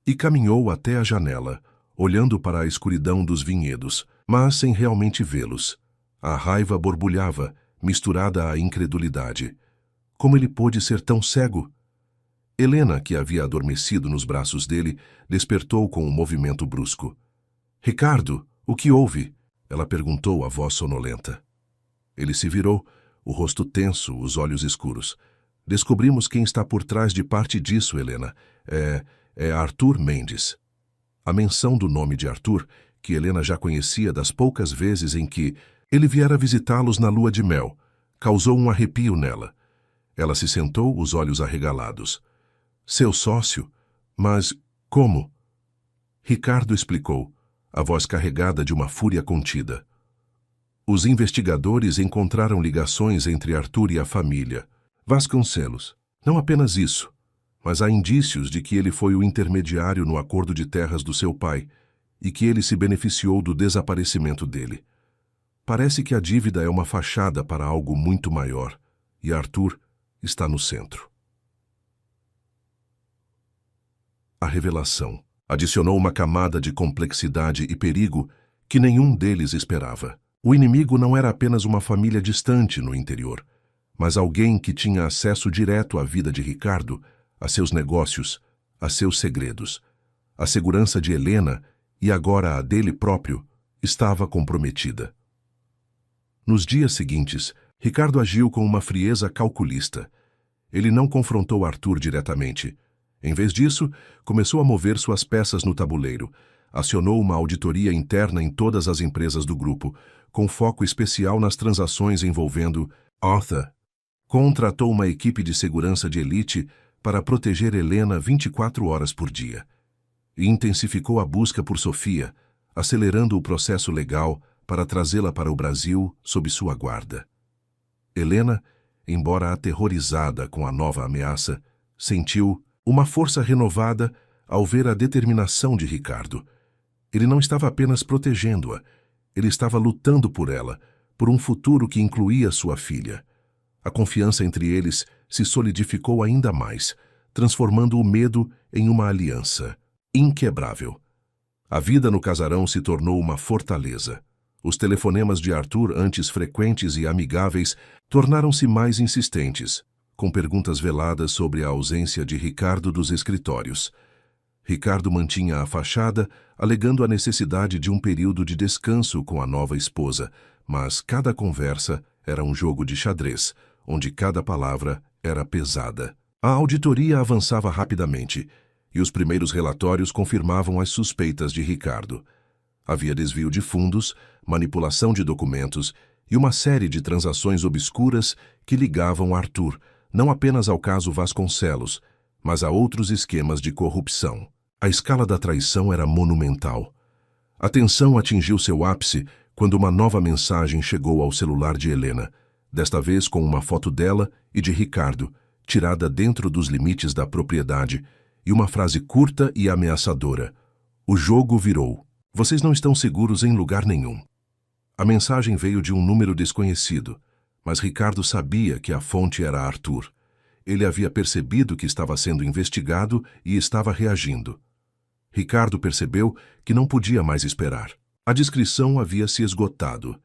e caminhou até a janela, olhando para a escuridão dos vinhedos, mas sem realmente vê-los. A raiva borbulhava, misturada à incredulidade. Como ele pôde ser tão cego? Helena, que havia adormecido nos braços dele, despertou com um movimento brusco. "Ricardo, o que houve?" ela perguntou, a voz sonolenta. Ele se virou, o rosto tenso, os olhos escuros. "Descobrimos quem está por trás de parte disso, Helena. É Arthur Mendes." A menção do nome de Arthur, que Helena já conhecia das poucas vezes em que ele viera visitá-los na lua de mel, causou um arrepio nela. Ela se sentou, os olhos arregalados. "Seu sócio? Mas como?" Ricardo explicou, a voz carregada de uma fúria contida. "Os investigadores encontraram ligações entre Arthur e a família Vasconcelos. Não apenas isso, mas há indícios de que ele foi o intermediário no acordo de terras do seu pai e que ele se beneficiou do desaparecimento dele. Parece que a dívida é uma fachada para algo muito maior, e Arthur está no centro." A revelação adicionou uma camada de complexidade e perigo que nenhum deles esperava. O inimigo não era apenas uma família distante no interior, mas alguém que tinha acesso direto à vida de Ricardo, a seus negócios, a seus segredos. A segurança de Helena, e agora a dele próprio, estava comprometida. Nos dias seguintes, Ricardo agiu com uma frieza calculista. Ele não confrontou Arthur diretamente. Em vez disso, começou a mover suas peças no tabuleiro. Acionou uma auditoria interna em todas as empresas do grupo, com foco especial nas transações envolvendo Arthur. contratou uma equipe de segurança de elite para proteger Helena 24 horas por dia. E intensificou a busca por Sofia, acelerando o processo legal para trazê-la para o Brasil sob sua guarda. Helena, embora aterrorizada com a nova ameaça, sentiu uma força renovada ao ver a determinação de Ricardo. Ele não estava apenas protegendo-a, ele estava lutando por ela, por um futuro que incluía sua filha. A confiança entre eles se solidificou ainda mais, transformando o medo em uma aliança inquebrável. A vida no casarão se tornou uma fortaleza. Os telefonemas de Arthur, antes frequentes e amigáveis, tornaram-se mais insistentes, com perguntas veladas sobre a ausência de Ricardo dos escritórios. Ricardo mantinha a fachada, alegando a necessidade de um período de descanso com a nova esposa, mas cada conversa era um jogo de xadrez, onde cada palavra era pesada. A auditoria avançava rapidamente, e os primeiros relatórios confirmavam as suspeitas de Ricardo. Havia desvio de fundos, manipulação de documentos e uma série de transações obscuras que ligavam Arthur não apenas ao caso Vasconcelos, mas a outros esquemas de corrupção. A escala da traição era monumental. A tensão atingiu seu ápice quando uma nova mensagem chegou ao celular de Helena, desta vez com uma foto dela e de Ricardo, tirada dentro dos limites da propriedade, e uma frase curta e ameaçadora. O jogo virou. Vocês não estão seguros em lugar nenhum. A mensagem veio de um número desconhecido, mas Ricardo sabia que a fonte era Arthur. Ele havia percebido que estava sendo investigado e estava reagindo. Ricardo percebeu que não podia mais esperar. A discrição havia se esgotado.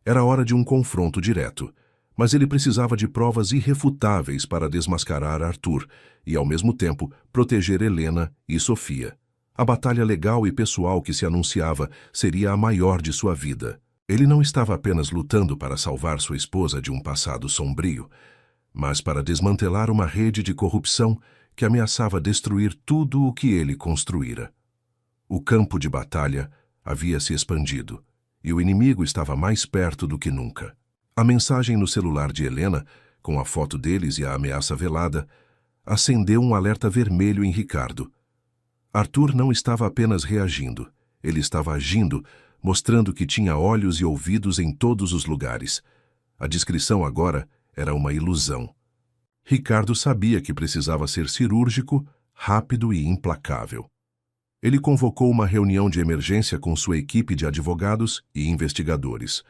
Era hora de um confronto direto, mas ele precisava de provas irrefutáveis para desmascarar Arthur e, ao mesmo tempo, proteger Helena e Sofia. A batalha legal e pessoal que se anunciava seria a maior de sua vida. Ele não estava apenas lutando para salvar sua esposa de um passado sombrio, mas para desmantelar uma rede de corrupção que ameaçava destruir tudo o que ele construíra. O campo de batalha havia se expandido, e o inimigo estava mais perto do que nunca. A mensagem no celular de Helena, com a foto deles e a ameaça velada, acendeu um alerta vermelho em Ricardo. Arthur não estava apenas reagindo, ele estava agindo, mostrando que tinha olhos e ouvidos em todos os lugares. A discrição agora era uma ilusão. Ricardo sabia que precisava ser cirúrgico, rápido e implacável. Ele convocou uma reunião de emergência com sua equipe de advogados e investigadores.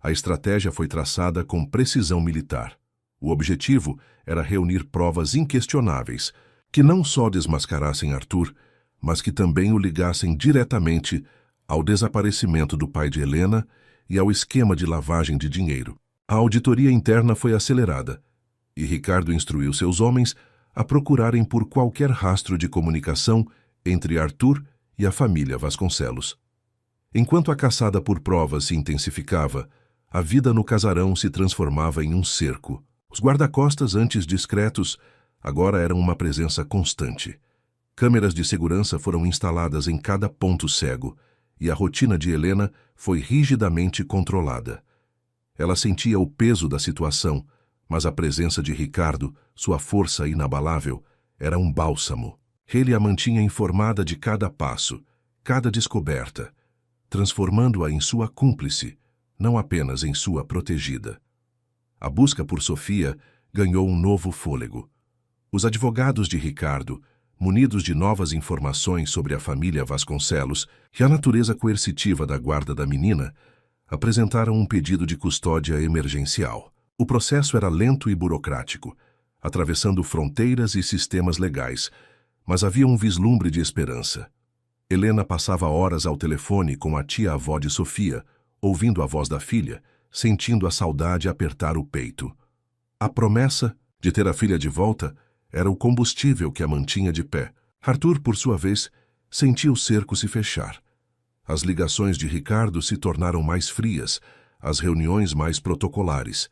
A estratégia foi traçada com precisão militar. O objetivo era reunir provas inquestionáveis, que não só desmascarassem Arthur, mas que também o ligassem diretamente ao desaparecimento do pai de Helena e ao esquema de lavagem de dinheiro. A auditoria interna foi acelerada, e Ricardo instruiu seus homens a procurarem por qualquer rastro de comunicação entre Arthur e a família Vasconcelos. Enquanto a caçada por provas se intensificava, a vida no casarão se transformava em um cerco. Os guarda-costas, antes discretos, agora eram uma presença constante. Câmeras de segurança foram instaladas em cada ponto cego, e a rotina de Helena foi rigidamente controlada. Ela sentia o peso da situação, mas a presença de Ricardo, sua força inabalável, era um bálsamo. Ele a mantinha informada de cada passo, cada descoberta, transformando-a em sua cúmplice, não apenas em sua protegida. A busca por Sofia ganhou um novo fôlego. Os advogados de Ricardo, munidos de novas informações sobre a família Vasconcelos e a natureza coercitiva da guarda da menina, apresentaram um pedido de custódia emergencial. O processo era lento e burocrático, atravessando fronteiras e sistemas legais, mas havia um vislumbre de esperança. Helena passava horas ao telefone com a tia-avó de Sofia, ouvindo a voz da filha, sentindo a saudade apertar o peito. A promessa de ter a filha de volta era o combustível que a mantinha de pé. Arthur, por sua vez, sentia o cerco se fechar. As ligações de Ricardo se tornaram mais frias, as reuniões mais protocolares.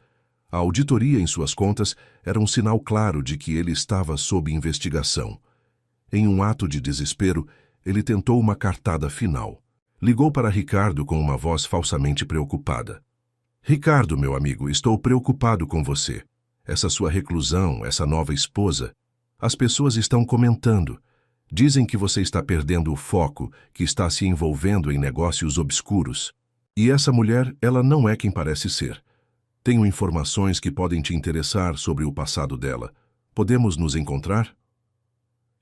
A auditoria em suas contas era um sinal claro de que ele estava sob investigação. Em um ato de desespero, ele tentou uma cartada final. Ligou para Ricardo com uma voz falsamente preocupada. "Ricardo, meu amigo, estou preocupado com você. essa sua reclusão, essa nova esposa. As pessoas estão comentando. Dizem que você está perdendo o foco, que está se envolvendo em negócios obscuros. E essa mulher, ela não é quem parece ser. Tenho informações que podem te interessar sobre o passado dela. Podemos nos encontrar?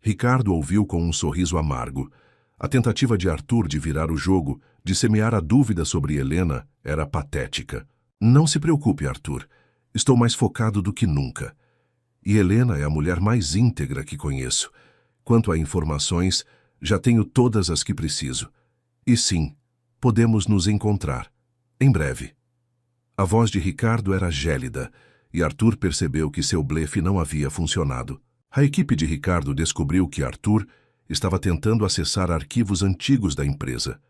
Ricardo ouviu com um sorriso amargo. A tentativa de Arthur de virar o jogo, de semear a dúvida sobre Helena, era patética. Não se preocupe, Arthur. Estou mais focado do que nunca. E Helena é a mulher mais íntegra que conheço. Quanto a informações, já tenho todas as que preciso. E sim, podemos nos encontrar. Em breve. A voz de Ricardo era gélida, e Arthur percebeu que seu blefe não havia funcionado. A equipe de Ricardo descobriu que Arthur estava tentando acessar arquivos antigos da empresa.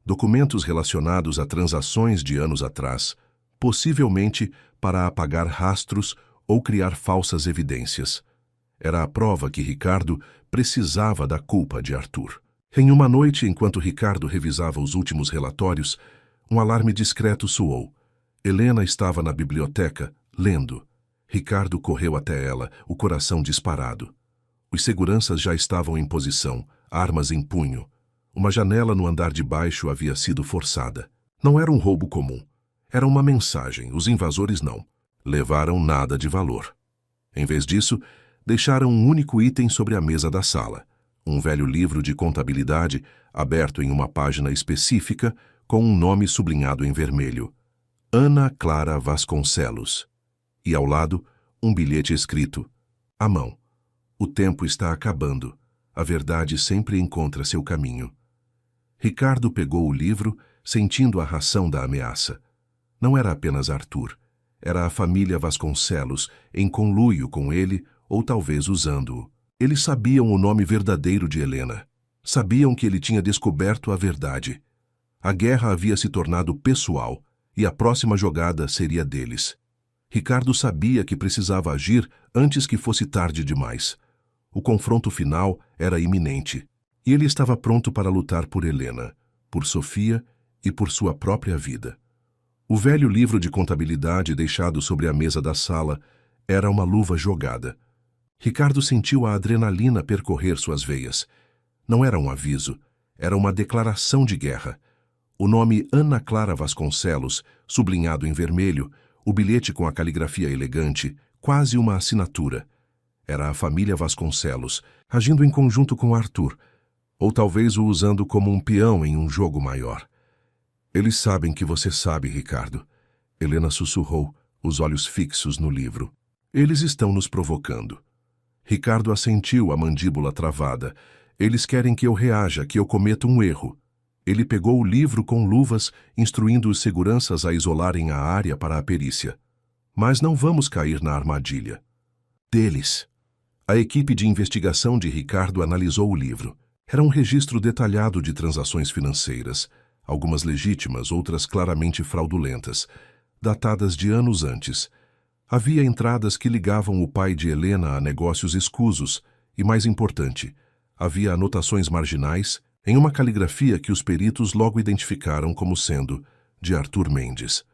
Documentos relacionados a transações de anos atrás, possivelmente para apagar rastros ou criar falsas evidências. Era a prova que Ricardo precisava da culpa de Arthur. Em uma noite, enquanto Ricardo revisava os últimos relatórios, um alarme discreto soou. Helena estava na biblioteca, lendo. Ricardo correu até ela, o coração disparado. Os seguranças já estavam em posição, armas em punho. Uma janela no andar de baixo havia sido forçada. Não era um roubo comum. Era uma mensagem, os invasores não. Levaram nada de valor. Em vez disso, deixaram um único item sobre a mesa da sala. Um velho livro de contabilidade, aberto em uma página específica, com um nome sublinhado em vermelho. Ana Clara Vasconcelos. E ao lado, um bilhete escrito. À mão. O tempo está acabando. A verdade sempre encontra seu caminho. Ricardo pegou o livro, sentindo a ração da ameaça. Não era apenas Arthur. Era a família Vasconcelos, em conluio com ele, ou talvez usando-o. Eles sabiam o nome verdadeiro de Helena. Sabiam que ele tinha descoberto a verdade. A guerra havia se tornado pessoal, e a próxima jogada seria deles. Ricardo sabia que precisava agir antes que fosse tarde demais. O confronto final era iminente, e ele estava pronto para lutar por Helena, por Sofia e por sua própria vida. O velho livro de contabilidade deixado sobre a mesa da sala era uma luva jogada. Ricardo sentiu a adrenalina percorrer suas veias. Não era um aviso, era uma declaração de guerra. O nome Ana Clara Vasconcelos, sublinhado em vermelho, o bilhete com a caligrafia elegante, quase uma assinatura. Era a família Vasconcelos, agindo em conjunto com Arthur, ou talvez o usando como um peão em um jogo maior. Eles sabem que você sabe, Ricardo. Helena sussurrou, os olhos fixos no livro. Eles estão nos provocando. Ricardo assentiu, a mandíbula travada. Eles querem que eu reaja, que eu cometa um erro. Ele pegou o livro com luvas, instruindo os seguranças a isolarem a área para a perícia. Mas não vamos cair na armadilha. Deles. A equipe de investigação de Ricardo analisou o livro. Era um registro detalhado de transações financeiras, algumas legítimas, outras claramente fraudulentas, datadas de anos antes. Havia entradas que ligavam o pai de Helena a negócios escusos e, mais importante, havia anotações marginais em uma caligrafia que os peritos logo identificaram como sendo de Arthur Mendes.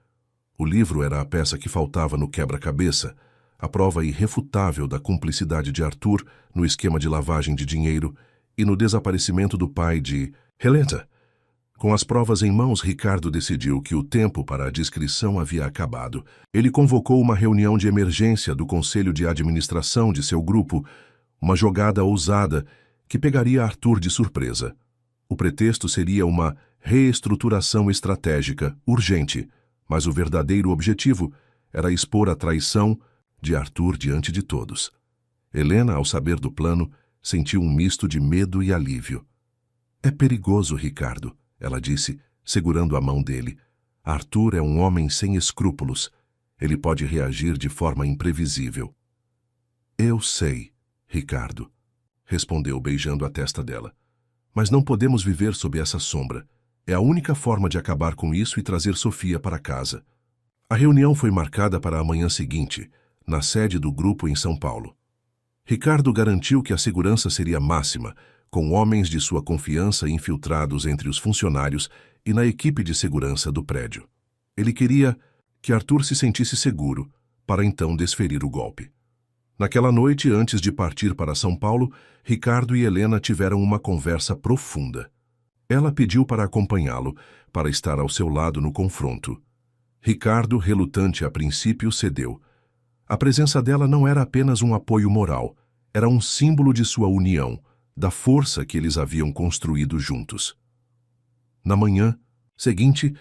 O livro era a peça que faltava no quebra-cabeça, a prova irrefutável da cumplicidade de Arthur no esquema de lavagem de dinheiro e no desaparecimento do pai de Helena. Com as provas em mãos, Ricardo decidiu que o tempo para a discrição havia acabado. Ele convocou uma reunião de emergência do conselho de administração de seu grupo, uma jogada ousada que pegaria Arthur de surpresa. O pretexto seria uma reestruturação estratégica urgente, mas o verdadeiro objetivo era expor a traição de Arthur diante de todos. Helena, ao saber do plano, sentiu um misto de medo e alívio. É perigoso, Ricardo, ela disse, segurando a mão dele. Arthur é um homem sem escrúpulos. Ele pode reagir de forma imprevisível. Eu sei, Ricardo, respondeu beijando a testa dela. Mas não podemos viver sob essa sombra. É a única forma de acabar com isso e trazer Sofia para casa. A reunião foi marcada para a manhã seguinte, na sede do grupo em São Paulo. Ricardo garantiu que a segurança seria máxima, com homens de sua confiança infiltrados entre os funcionários e na equipe de segurança do prédio. Ele queria que Arthur se sentisse seguro, para então desferir o golpe. Naquela noite, antes de partir para São Paulo, Ricardo e Helena tiveram uma conversa profunda. Ela pediu para acompanhá-lo, para estar ao seu lado no confronto. Ricardo, relutante a princípio, cedeu. A presença dela não era apenas um apoio moral, era um símbolo de sua união, da força que eles haviam construído juntos. Na manhã seguinte,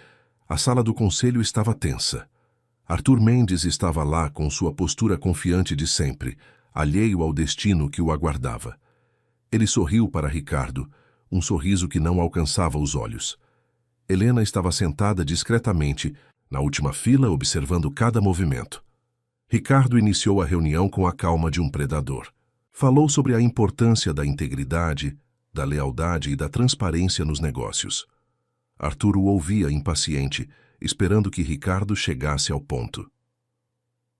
a sala do conselho estava tensa. Arthur Mendes estava lá com sua postura confiante de sempre, alheio ao destino que o aguardava. Ele sorriu para Ricardo, um sorriso que não alcançava os olhos. Helena estava sentada discretamente, na última fila, observando cada movimento. Ricardo iniciou a reunião com a calma de um predador. Falou sobre a importância da integridade, da lealdade e da transparência nos negócios. Arthur o ouvia impaciente, esperando que Ricardo chegasse ao ponto.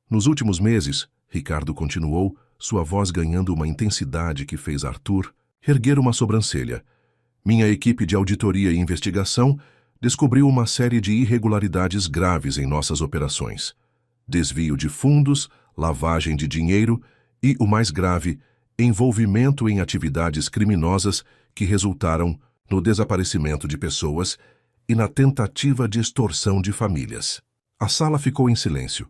Nos últimos meses, Ricardo continuou, sua voz ganhando uma intensidade que fez Arthur erguer uma sobrancelha. Minha equipe de auditoria e investigação descobriu uma série de irregularidades graves em nossas operações. Desvio de fundos, lavagem de dinheiro e, o mais grave, envolvimento em atividades criminosas que resultaram no desaparecimento de pessoas e na tentativa de extorsão de famílias. A sala ficou em silêncio.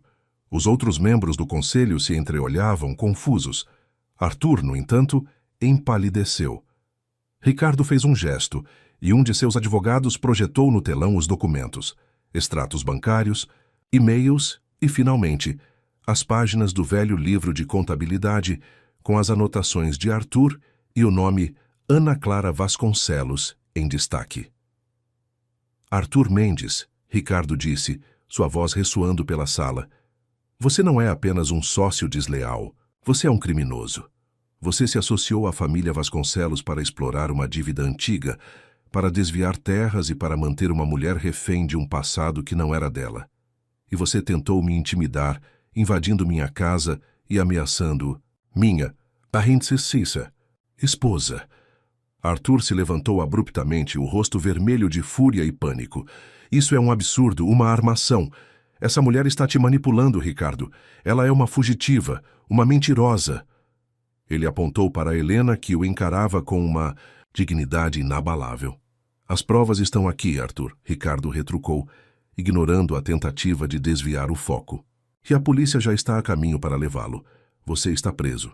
Os outros membros do conselho se entreolhavam, confusos. Arthur, no entanto, empalideceu. Ricardo fez um gesto e um de seus advogados projetou no telão os documentos, extratos bancários, e-mails e, finalmente, as páginas do velho livro de contabilidade com as anotações de Arthur e o nome Ana Clara Vasconcelos em destaque. Arthur Mendes, Ricardo disse, sua voz ressoando pela sala. Você não é apenas um sócio desleal, você é um criminoso. Você se associou à família Vasconcelos para explorar uma dívida antiga, para desviar terras e para manter uma mulher refém de um passado que não era dela. E você tentou me intimidar, invadindo minha casa e ameaçando a Cissa, esposa. Arthur se levantou abruptamente, o rosto vermelho de fúria e pânico. Isso é um absurdo, uma armação. Essa mulher está te manipulando, Ricardo. Ela é uma fugitiva, uma mentirosa. Ele apontou para Helena, que o encarava com uma dignidade inabalável. As provas estão aqui, Arthur, Ricardo retrucou, ignorando a tentativa de desviar o foco. E a polícia já está a caminho para levá-lo. Você está preso.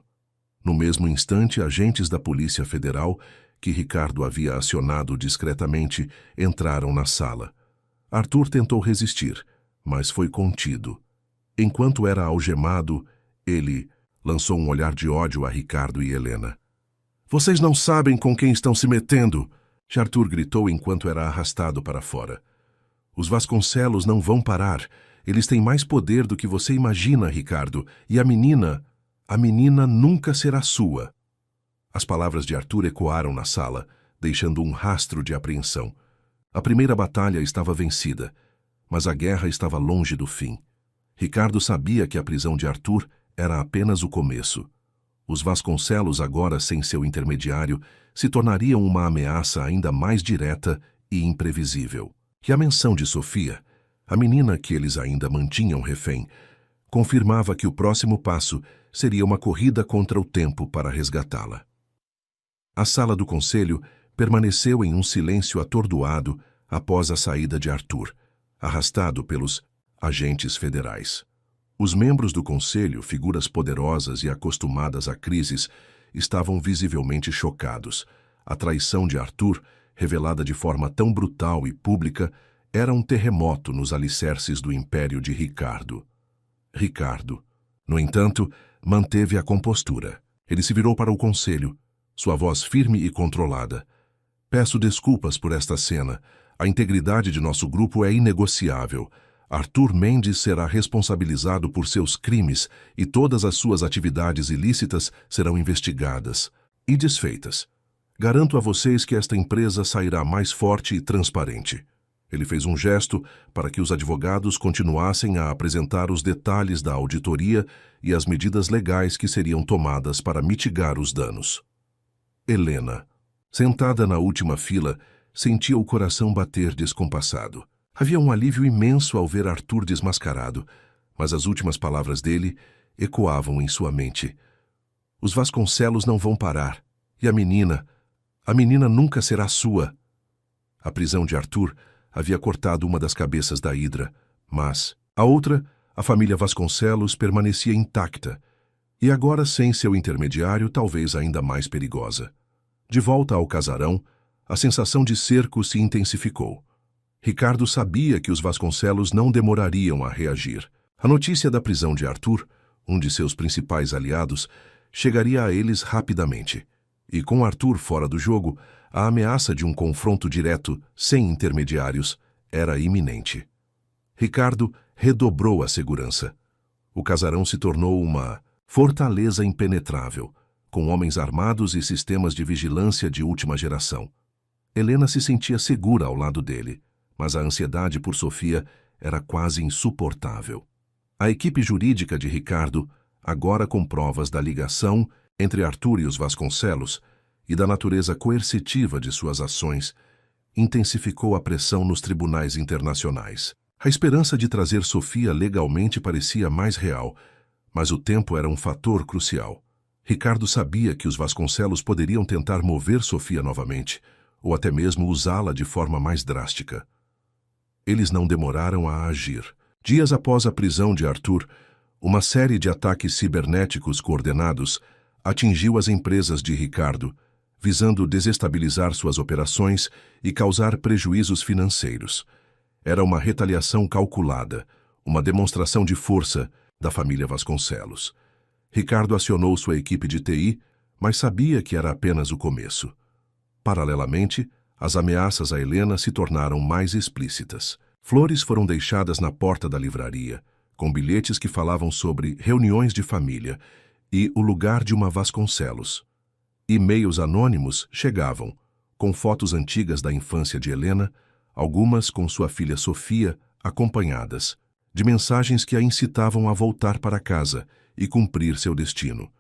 No mesmo instante, agentes da Polícia Federal, que Ricardo havia acionado discretamente, entraram na sala. Arthur tentou resistir, mas foi contido. Enquanto era algemado, ele lançou um olhar de ódio a Ricardo e Helena. Vocês não sabem com quem estão se metendo! Arthur gritou enquanto era arrastado para fora. Os Vasconcelos não vão parar. Eles têm mais poder do que você imagina, Ricardo. E a menina nunca será sua. As palavras de Arthur ecoaram na sala, deixando um rastro de apreensão. A primeira batalha estava vencida, mas a guerra estava longe do fim. Ricardo sabia que a prisão de Arthur era apenas o começo. Os Vasconcelos, agora sem seu intermediário, se tornariam uma ameaça ainda mais direta e imprevisível. E a menção de Sofia, a menina que eles ainda mantinham refém, confirmava que o próximo passo seria uma corrida contra o tempo para resgatá-la. A sala do conselho permaneceu em um silêncio atordoado após a saída de Arthur, arrastado pelos agentes federais. Os membros do conselho, figuras poderosas e acostumadas a crises, estavam visivelmente chocados. A traição de Arthur, revelada de forma tão brutal e pública, era um terremoto nos alicerces do império de Ricardo. Ricardo, no entanto, manteve a compostura. Ele se virou para o conselho, sua voz firme e controlada. Peço desculpas por esta cena. A integridade de nosso grupo é inegociável. Arthur Mendes será responsabilizado por seus crimes e todas as suas atividades ilícitas serão investigadas e desfeitas. Garanto a vocês que esta empresa sairá mais forte e transparente. Ele fez um gesto para que os advogados continuassem a apresentar os detalhes da auditoria e as medidas legais que seriam tomadas para mitigar os danos. Helena, sentada na última fila, sentia o coração bater descompassado. Havia um alívio imenso ao ver Arthur desmascarado, mas as últimas palavras dele ecoavam em sua mente. Os Vasconcelos não vão parar. E a menina nunca será sua. A prisão de Arthur havia cortado uma das cabeças da hidra, mas a outra, a família Vasconcelos, permanecia intacta, e agora sem seu intermediário talvez ainda mais perigosa. De volta ao casarão, a sensação de cerco se intensificou. Ricardo sabia que os Vasconcelos não demorariam a reagir. A notícia da prisão de Arthur, um de seus principais aliados, chegaria a eles rapidamente. E com Arthur fora do jogo, a ameaça de um confronto direto, sem intermediários, era iminente. Ricardo redobrou a segurança. O casarão se tornou uma fortaleza impenetrável, com homens armados e sistemas de vigilância de última geração. Helena se sentia segura ao lado dele, mas a ansiedade por Sofia era quase insuportável. A equipe jurídica de Ricardo, agora com provas da ligação entre Arthur e os Vasconcelos e da natureza coercitiva de suas ações, intensificou a pressão nos tribunais internacionais. A esperança de trazer Sofia legalmente parecia mais real, mas o tempo era um fator crucial. Ricardo sabia que os Vasconcelos poderiam tentar mover Sofia novamente, ou até mesmo usá-la de forma mais drástica. Eles não demoraram a agir. Dias após a prisão de Arthur, uma série de ataques cibernéticos coordenados atingiu as empresas de Ricardo, visando desestabilizar suas operações e causar prejuízos financeiros. Era uma retaliação calculada, uma demonstração de força da família Vasconcelos. Ricardo acionou sua equipe de TI, mas sabia que era apenas o começo. Paralelamente, as ameaças a Helena se tornaram mais explícitas. Flores foram deixadas na porta da livraria, com bilhetes que falavam sobre reuniões de família e o lugar de uma Vasconcelos. E-mails anônimos chegavam, com fotos antigas da infância de Helena, algumas com sua filha Sofia, acompanhadas, de mensagens que a incitavam a voltar para casa e cumprir seu destino.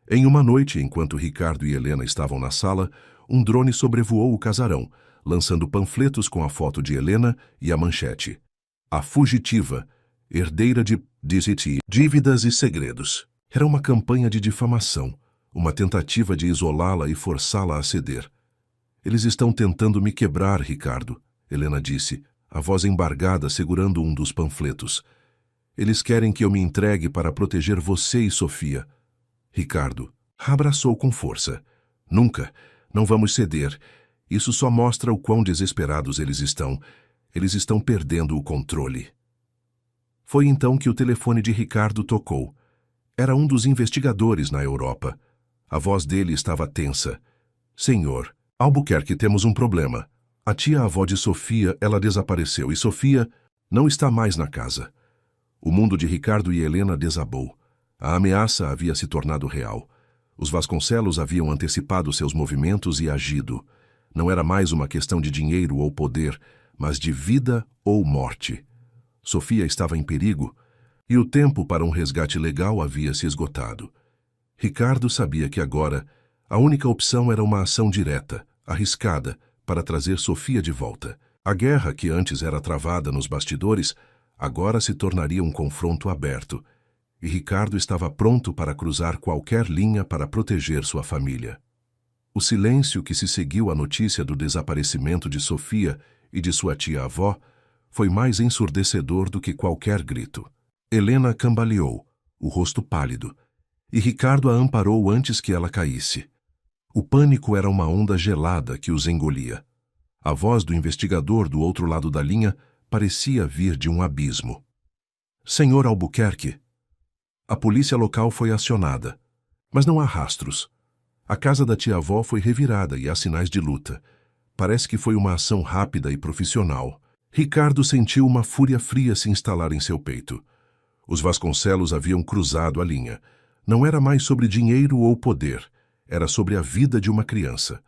Em uma noite, enquanto Ricardo e Helena estavam na sala, um drone sobrevoou o casarão, lançando panfletos com a foto de Helena e a manchete: A fugitiva, herdeira de DCT, dívidas e segredos. Era uma campanha de difamação, uma tentativa de isolá-la e forçá-la a ceder. Eles estão tentando me quebrar, Ricardo, Helena disse, a voz embargada segurando um dos panfletos. Eles querem que eu me entregue para proteger você e Sofia. Ricardo abraçou com força. Nunca. Não vamos ceder. Isso só mostra o quão desesperados eles estão. Eles estão perdendo o controle. Foi então que o telefone de Ricardo tocou. Era um dos investigadores na Europa. A voz dele estava tensa. Senhor, Albuquerque, temos um problema. A tia-avó de Sofia, ela desapareceu e Sofia não está mais na casa. O mundo de Ricardo e Helena desabou. A ameaça havia se tornado real. Os Vasconcelos haviam antecipado seus movimentos e agido. Não era mais uma questão de dinheiro ou poder, mas de vida ou morte. Sofia estava em perigo, e o tempo para um resgate legal havia se esgotado. Ricardo sabia que agora a única opção era uma ação direta, arriscada, para trazer Sofia de volta. A guerra, que antes era travada nos bastidores, agora se tornaria um confronto aberto, e Ricardo estava pronto para cruzar qualquer linha para proteger sua família. O silêncio que se seguiu à notícia do desaparecimento de Sofia e de sua tia-avó foi mais ensurdecedor do que qualquer grito. Helena cambaleou, o rosto pálido, e Ricardo a amparou antes que ela caísse. O pânico era uma onda gelada que os engolia. A voz do investigador do outro lado da linha parecia vir de um abismo. Senhor Albuquerque. A polícia local foi acionada, mas não há rastros. A casa da tia-avó foi revirada e há sinais de luta. Parece que foi uma ação rápida e profissional. Ricardo sentiu uma fúria fria se instalar em seu peito. Os Vasconcelos haviam cruzado a linha. Não era mais sobre dinheiro ou poder. Era sobre a vida de uma criança.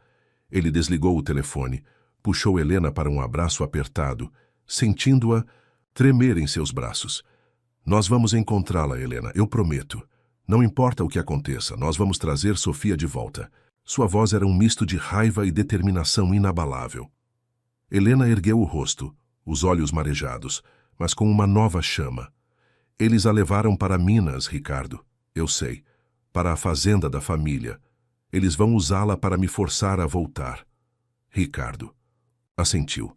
Ele desligou o telefone, puxou Helena para um abraço apertado, sentindo-a tremer em seus braços. Nós vamos encontrá-la, Helena, eu prometo. Não importa o que aconteça, nós vamos trazer Sofia de volta. Sua voz era um misto de raiva e determinação inabalável. Helena ergueu o rosto, os olhos marejados, mas com uma nova chama. Eles a levaram para Minas, Ricardo. Eu sei. Para a fazenda da família. Eles vão usá-la para me forçar a voltar. Ricardo. Assentiu.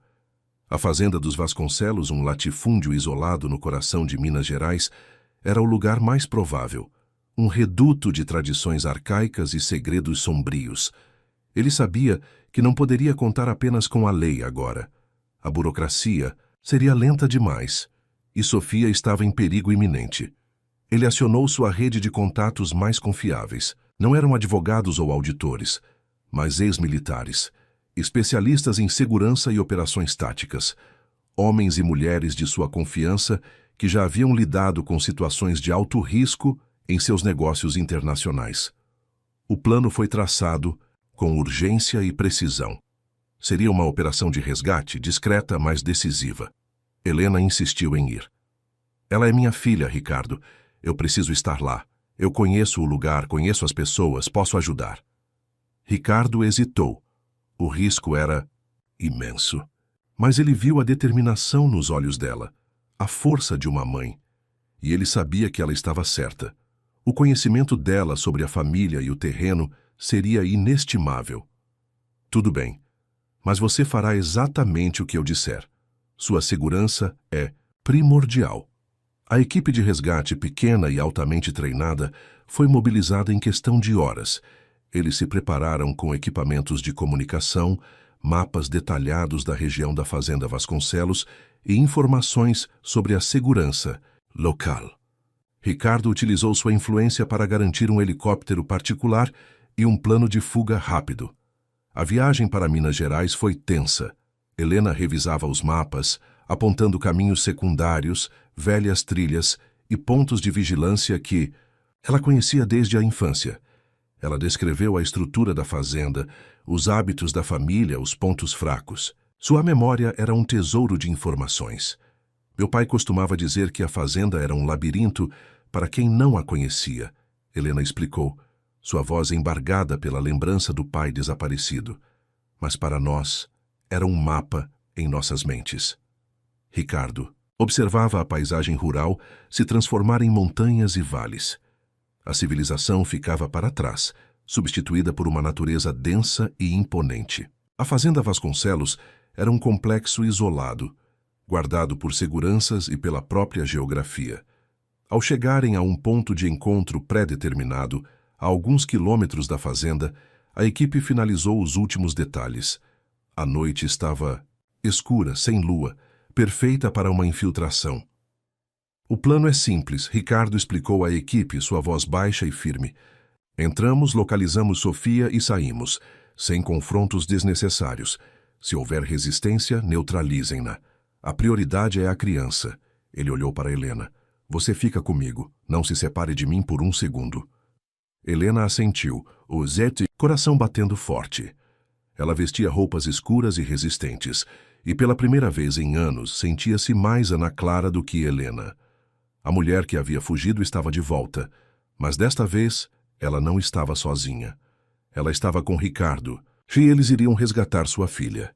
A fazenda dos Vasconcelos, um latifúndio isolado no coração de Minas Gerais, era o lugar mais provável. Um reduto de tradições arcaicas e segredos sombrios. Ele sabia que não poderia contar apenas com a lei agora. A burocracia seria lenta demais, e Sofia estava em perigo iminente. Ele acionou sua rede de contatos mais confiáveis. Não eram advogados ou auditores, mas ex-militares, especialistas em segurança e operações táticas, homens e mulheres de sua confiança que já haviam lidado com situações de alto risco em seus negócios internacionais. O plano foi traçado com urgência e precisão. Seria uma operação de resgate discreta, mas decisiva. Helena insistiu em ir. Ela é minha filha, Ricardo. Eu preciso estar lá. Eu conheço o lugar, conheço as pessoas, posso ajudar. Ricardo hesitou. O risco era imenso. Mas ele viu a determinação nos olhos dela, a força de uma mãe. E ele sabia que ela estava certa. O conhecimento dela sobre a família e o terreno seria inestimável. Tudo bem, mas você fará exatamente o que eu disser. Sua segurança é primordial. A equipe de resgate, pequena e altamente treinada, foi mobilizada em questão de horas. Eles se prepararam com equipamentos de comunicação, mapas detalhados da região da Fazenda Vasconcelos e informações sobre a segurança local. Ricardo utilizou sua influência para garantir um helicóptero particular e um plano de fuga rápido. A viagem para Minas Gerais foi tensa. Helena revisava os mapas, apontando caminhos secundários, velhas trilhas e pontos de vigilância que ela conhecia desde a infância. Ela descreveu a estrutura da fazenda, os hábitos da família, os pontos fracos. Sua memória era um tesouro de informações. Meu pai costumava dizer que a fazenda era um labirinto para quem não a conhecia. Helena explicou, sua voz embargada pela lembrança do pai desaparecido. Mas para nós, era um mapa em nossas mentes. Ricardo observava a paisagem rural se transformar em montanhas e vales. A civilização ficava para trás, substituída por uma natureza densa e imponente. A Fazenda Vasconcelos era um complexo isolado, guardado por seguranças e pela própria geografia. Ao chegarem a um ponto de encontro pré-determinado, a alguns quilômetros da fazenda, a equipe finalizou os últimos detalhes. A noite estava escura, sem lua, perfeita para uma infiltração. O plano é simples, Ricardo explicou à equipe, sua voz baixa e firme. Entramos, localizamos Sofia e saímos, sem confrontos desnecessários. Se houver resistência, neutralizem-na. A prioridade é a criança. Ele olhou para Helena. Você fica comigo. Não se separe de mim por um segundo. Helena assentiu, o Zete, coração batendo forte. Ela vestia roupas escuras e resistentes, e pela primeira vez em anos sentia-se mais Ana Clara do que Helena. A mulher que havia fugido estava de volta, mas desta vez ela não estava sozinha. Ela estava com Ricardo, e eles iriam resgatar sua filha.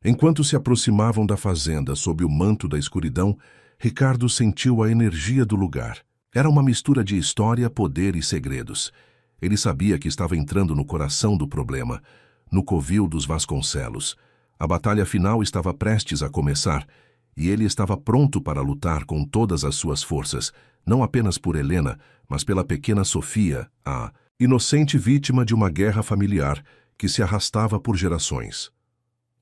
Enquanto se aproximavam da fazenda sob o manto da escuridão, Ricardo sentiu a energia do lugar. Era uma mistura de história, poder e segredos. Ele sabia que estava entrando no coração do problema, no covil dos Vasconcelos. A batalha final estava prestes a começar, e ele estava pronto para lutar com todas as suas forças, não apenas por Helena, mas pela pequena Sofia, a inocente vítima de uma guerra familiar que se arrastava por gerações.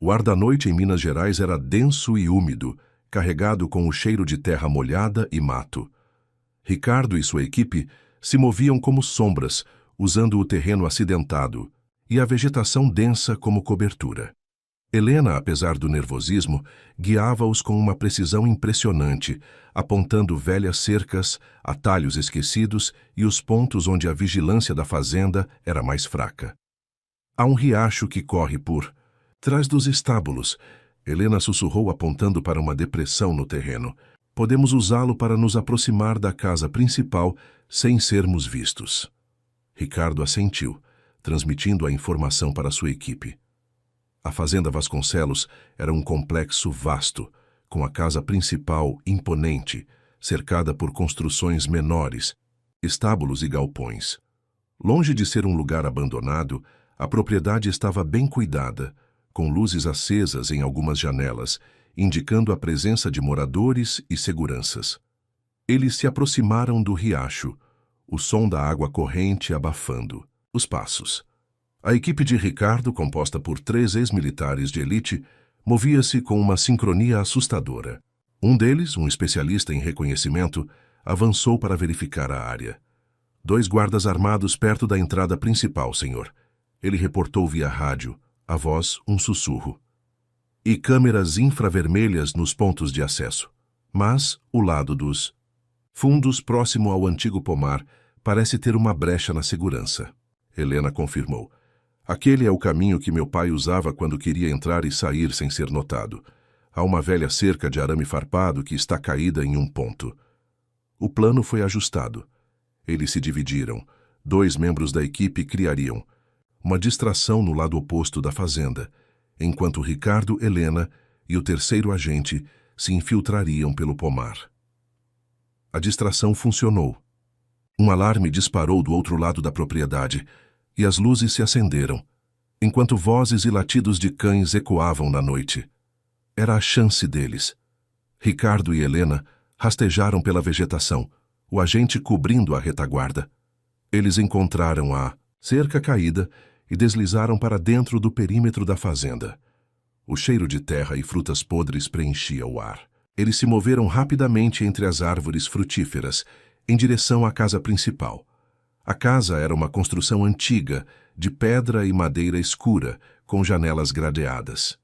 O ar da noite em Minas Gerais era denso e úmido, carregado com o cheiro de terra molhada e mato. Ricardo e sua equipe se moviam como sombras, usando o terreno acidentado e a vegetação densa como cobertura. Helena, apesar do nervosismo, guiava-os com uma precisão impressionante, apontando velhas cercas, atalhos esquecidos e os pontos onde a vigilância da fazenda era mais fraca. Há um riacho que corre por trás dos estábulos. Helena sussurrou apontando para uma depressão no terreno. Podemos usá-lo para nos aproximar da casa principal sem sermos vistos. Ricardo assentiu, transmitindo a informação para sua equipe. A Fazenda Vasconcelos era um complexo vasto, com a casa principal imponente, cercada por construções menores, estábulos e galpões. Longe de ser um lugar abandonado, a propriedade estava bem cuidada, com luzes acesas em algumas janelas, indicando a presença de moradores e seguranças. Eles se aproximaram do riacho, o som da água corrente abafando os passos. A equipe de Ricardo, composta por 3 ex-militares de elite, movia-se com uma sincronia assustadora. Um deles, um especialista em reconhecimento, avançou para verificar a área. 2 guardas armados perto da entrada principal, senhor. Ele reportou via rádio, a voz um sussurro. E câmeras infravermelhas nos pontos de acesso. Mas o lado dos fundos próximo ao antigo pomar parece ter uma brecha na segurança. Helena confirmou. Aquele é o caminho que meu pai usava quando queria entrar e sair sem ser notado. Há uma velha cerca de arame farpado que está caída em um ponto. O plano foi ajustado. Eles se dividiram. 2 membros da equipe criariam uma distração no lado oposto da fazenda, enquanto Ricardo, Helena e o terceiro agente se infiltrariam pelo pomar. A distração funcionou. Um alarme disparou do outro lado da propriedade e as luzes se acenderam, enquanto vozes e latidos de cães ecoavam na noite. Era a chance deles. Ricardo e Helena rastejaram pela vegetação, o agente cobrindo a retaguarda. Eles encontraram a cerca caída e deslizaram para dentro do perímetro da fazenda. O cheiro de terra e frutas podres preenchia o ar. Eles se moveram rapidamente entre as árvores frutíferas, em direção à casa principal. A casa era uma construção antiga, de pedra e madeira escura, com janelas gradeadas.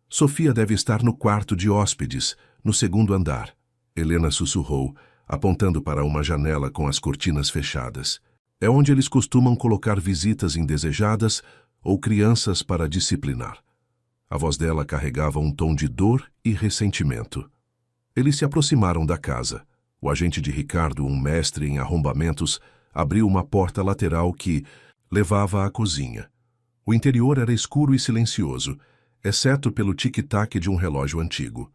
Sofia deve estar no quarto de hóspedes, no 2º andar. Helena sussurrou, apontando para uma janela com as cortinas fechadas. É onde eles costumam colocar visitas indesejadas ou crianças para disciplinar. A voz dela carregava um tom de dor e ressentimento. Eles se aproximaram da casa. O agente de Ricardo, um mestre em arrombamentos, abriu uma porta lateral que levava à cozinha. O interior era escuro e silencioso, exceto pelo tic-tac de um relógio antigo.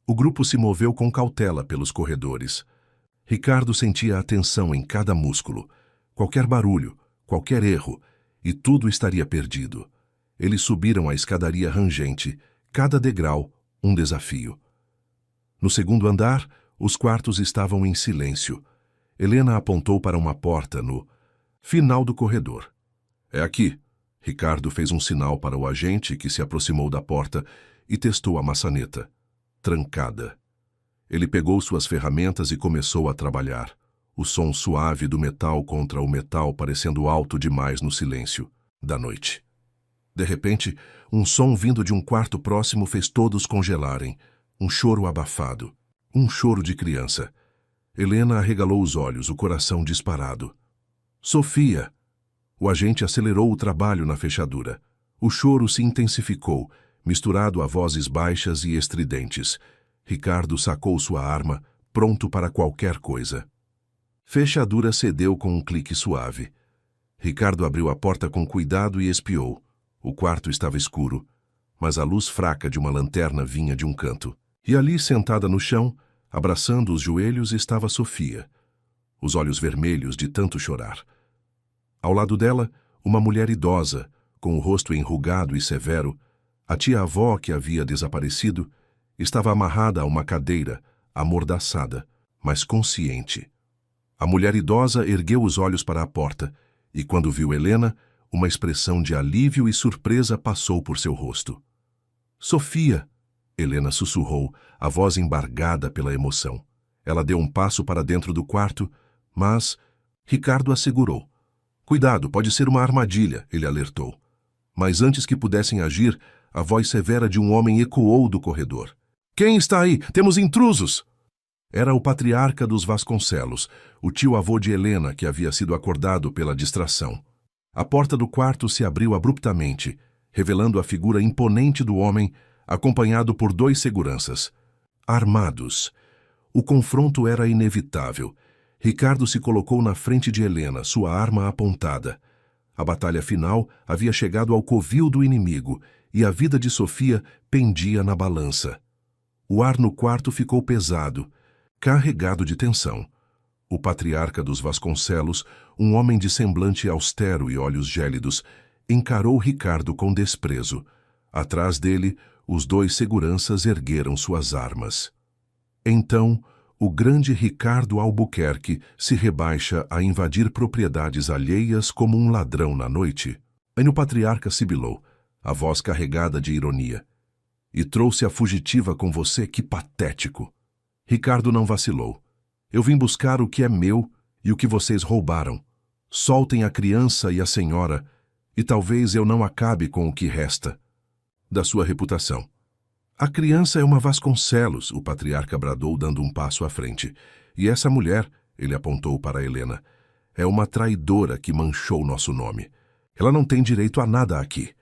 O grupo se moveu com cautela pelos corredores. Ricardo sentia a tensão em cada músculo. Qualquer barulho, qualquer erro, e tudo estaria perdido. Eles subiram a escadaria rangente, cada degrau um desafio. No 2º andar, os quartos estavam em silêncio. Helena apontou para uma porta no final do corredor. É aqui. Ricardo fez um sinal para o agente que se aproximou da porta e testou a maçaneta. Trancada. Ele pegou suas ferramentas e começou a trabalhar. O som suave do metal contra o metal parecendo alto demais no silêncio da noite. De repente, um som vindo de um quarto próximo fez todos congelarem. Um choro abafado. Um choro de criança. Helena arregalou os olhos, o coração disparado. Sofia! O agente acelerou o trabalho na fechadura. O choro se intensificou, misturado a vozes baixas e estridentes. Ricardo sacou sua arma, pronto para qualquer coisa. Fechadura cedeu com um clique suave. Ricardo abriu a porta com cuidado e espiou. O quarto estava escuro, mas a luz fraca de uma lanterna vinha de um canto. E ali, sentada no chão, abraçando os joelhos, estava Sofia, os olhos vermelhos de tanto chorar. Ao lado dela, uma mulher idosa, com o rosto enrugado e severo, a tia-avó que havia desaparecido, estava amarrada a uma cadeira, amordaçada, mas consciente. A mulher idosa ergueu os olhos para a porta e, quando viu Helena, uma expressão de alívio e surpresa passou por seu rosto. Sofia! Helena sussurrou, a voz embargada pela emoção. Ela deu um passo para dentro do quarto, mas Ricardo a segurou. Cuidado, pode ser uma armadilha, ele alertou. Mas antes que pudessem agir, a voz severa de um homem ecoou do corredor. Quem está aí? Temos intrusos! Era o patriarca dos Vasconcelos, o tio-avô de Helena, que havia sido acordado pela distração. A porta do quarto se abriu abruptamente, revelando a figura imponente do homem, acompanhado por 2 seguranças. Armados. O confronto era inevitável. Ricardo se colocou na frente de Helena, sua arma apontada. A batalha final havia chegado ao covil do inimigo e a vida de Sofia pendia na balança. O ar no quarto ficou pesado. carregado de tensão. O patriarca dos Vasconcelos, um homem de semblante austero e olhos gélidos, encarou Ricardo com desprezo. Atrás dele, os dois seguranças ergueram suas armas. Então, o grande Ricardo Albuquerque se rebaixa a invadir propriedades alheias como um ladrão na noite. Aí o patriarca sibilou, a voz carregada de ironia. E trouxe a fugitiva com você, que patético. Ricardo não vacilou. Eu vim buscar o que é meu e o que vocês roubaram. Soltem a criança e a senhora, e talvez eu não acabe com o que resta da sua reputação. A criança é uma Vasconcelos, o patriarca bradou dando um passo à frente. E essa mulher, ele apontou para Helena, é uma traidora que manchou nosso nome. Ela não tem direito a nada aqui.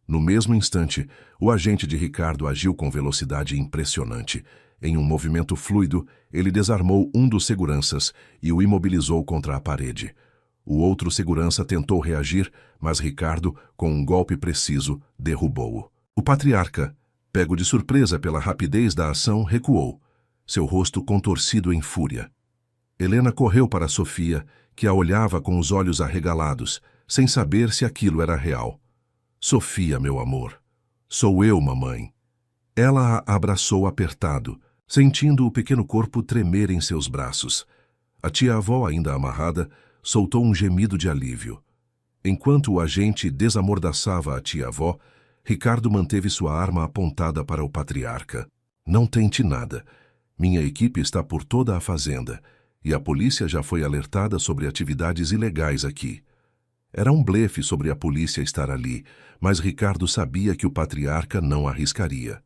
No mesmo instante, o agente de Ricardo agiu com velocidade impressionante. Em um movimento fluido, ele desarmou um dos seguranças e o imobilizou contra a parede. O outro segurança tentou reagir, mas Ricardo, com um golpe preciso, derrubou-o. O patriarca, pego de surpresa pela rapidez da ação, recuou, seu rosto contorcido em fúria. Helena correu para Sofia, que a olhava com os olhos arregalados, sem saber se aquilo era real. Sofia, meu amor. Sou eu, mamãe. Ela a abraçou apertado, sentindo o pequeno corpo tremer em seus braços. A tia-avó, ainda amarrada, soltou um gemido de alívio. Enquanto o agente desamordaçava a tia-avó, Ricardo manteve sua arma apontada para o patriarca. Não tente nada. Minha equipe está por toda a fazenda, e a polícia já foi alertada sobre atividades ilegais aqui. Era um blefe sobre a polícia estar ali, mas Ricardo sabia que o patriarca não arriscaria.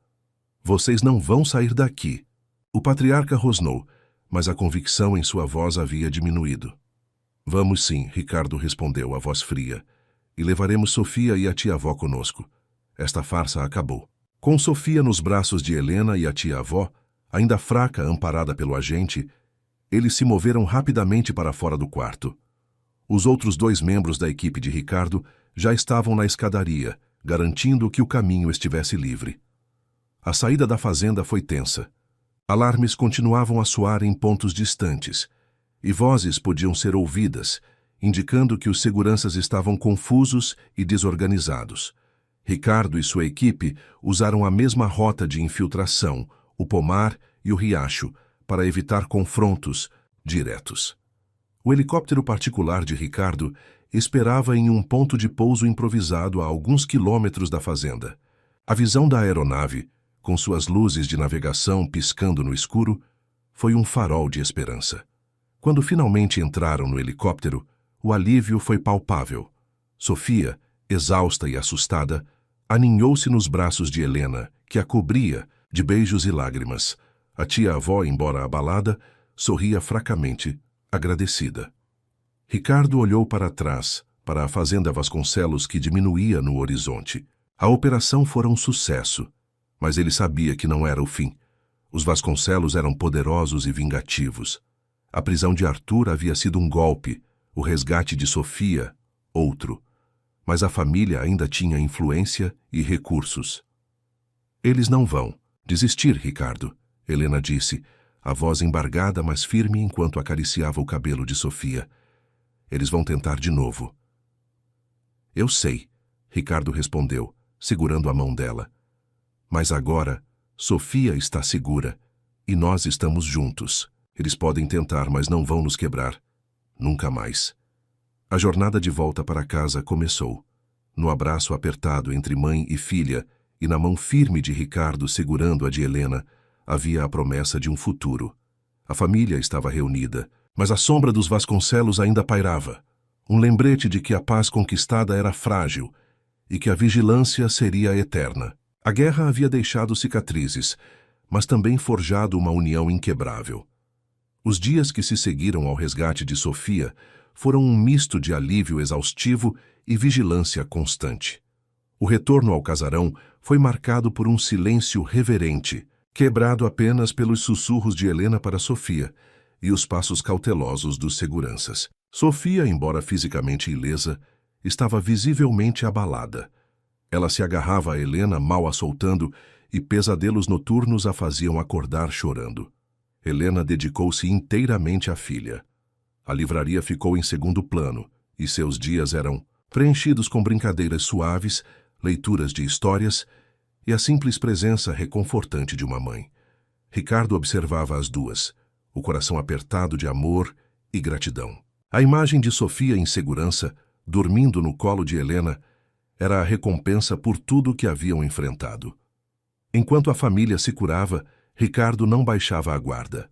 Vocês não vão sair daqui. O patriarca rosnou, mas a convicção em sua voz havia diminuído. Vamos sim, Ricardo respondeu, a voz fria. E levaremos Sofia e a tia-avó conosco. Esta farsa acabou. Com Sofia nos braços de Helena e a tia-avó, ainda fraca, amparada pelo agente, eles se moveram rapidamente para fora do quarto. Os outros dois membros da equipe de Ricardo já estavam na escadaria, garantindo que o caminho estivesse livre. A saída da fazenda foi tensa. Alarmes continuavam a soar em pontos distantes, e vozes podiam ser ouvidas, indicando que os seguranças estavam confusos e desorganizados. Ricardo e sua equipe usaram a mesma rota de infiltração, o pomar e o riacho, para evitar confrontos diretos. O helicóptero particular de Ricardo esperava em um ponto de pouso improvisado a alguns quilômetros da fazenda. A visão da aeronave, com suas luzes de navegação piscando no escuro, foi um farol de esperança. Quando finalmente entraram no helicóptero, o alívio foi palpável. Sofia, exausta e assustada, aninhou-se nos braços de Helena, que a cobria de beijos e lágrimas. A tia-avó, embora abalada, sorria fracamente, agradecida. Ricardo olhou para trás, para a fazenda Vasconcelos que diminuía no horizonte. A operação fora um sucesso, mas ele sabia que não era o fim. Os Vasconcelos eram poderosos e vingativos. A prisão de Arthur havia sido um golpe, o resgate de Sofia, outro. Mas a família ainda tinha influência e recursos. Eles não vão desistir, Ricardo, Helena disse, a voz embargada, mas firme enquanto acariciava o cabelo de Sofia. Eles vão tentar de novo. Eu sei, Ricardo respondeu, segurando a mão dela. Mas agora, Sofia está segura, e nós estamos juntos. Eles podem tentar, mas não vão nos quebrar. Nunca mais. A jornada de volta para casa começou. No abraço apertado entre mãe e filha, e na mão firme de Ricardo segurando a de Helena, havia a promessa de um futuro. A família estava reunida, mas a sombra dos Vasconcelos ainda pairava. Um lembrete de que a paz conquistada era frágil e que a vigilância seria eterna. A guerra havia deixado cicatrizes, mas também forjado uma união inquebrável. Os dias que se seguiram ao resgate de Sofia foram um misto de alívio exaustivo e vigilância constante. O retorno ao casarão foi marcado por um silêncio reverente, quebrado apenas pelos sussurros de Helena para Sofia e os passos cautelosos dos seguranças. Sofia, embora fisicamente ilesa, estava visivelmente abalada. Ela se agarrava a Helena, mal a soltando, e pesadelos noturnos a faziam acordar chorando. Helena dedicou-se inteiramente à filha. A livraria ficou em segundo plano, e seus dias eram preenchidos com brincadeiras suaves, leituras de histórias e a simples presença reconfortante de uma mãe. Ricardo observava as duas, o coração apertado de amor e gratidão. A imagem de Sofia em segurança, dormindo no colo de Helena, era a recompensa por tudo o que haviam enfrentado. Enquanto a família se curava, Ricardo não baixava a guarda.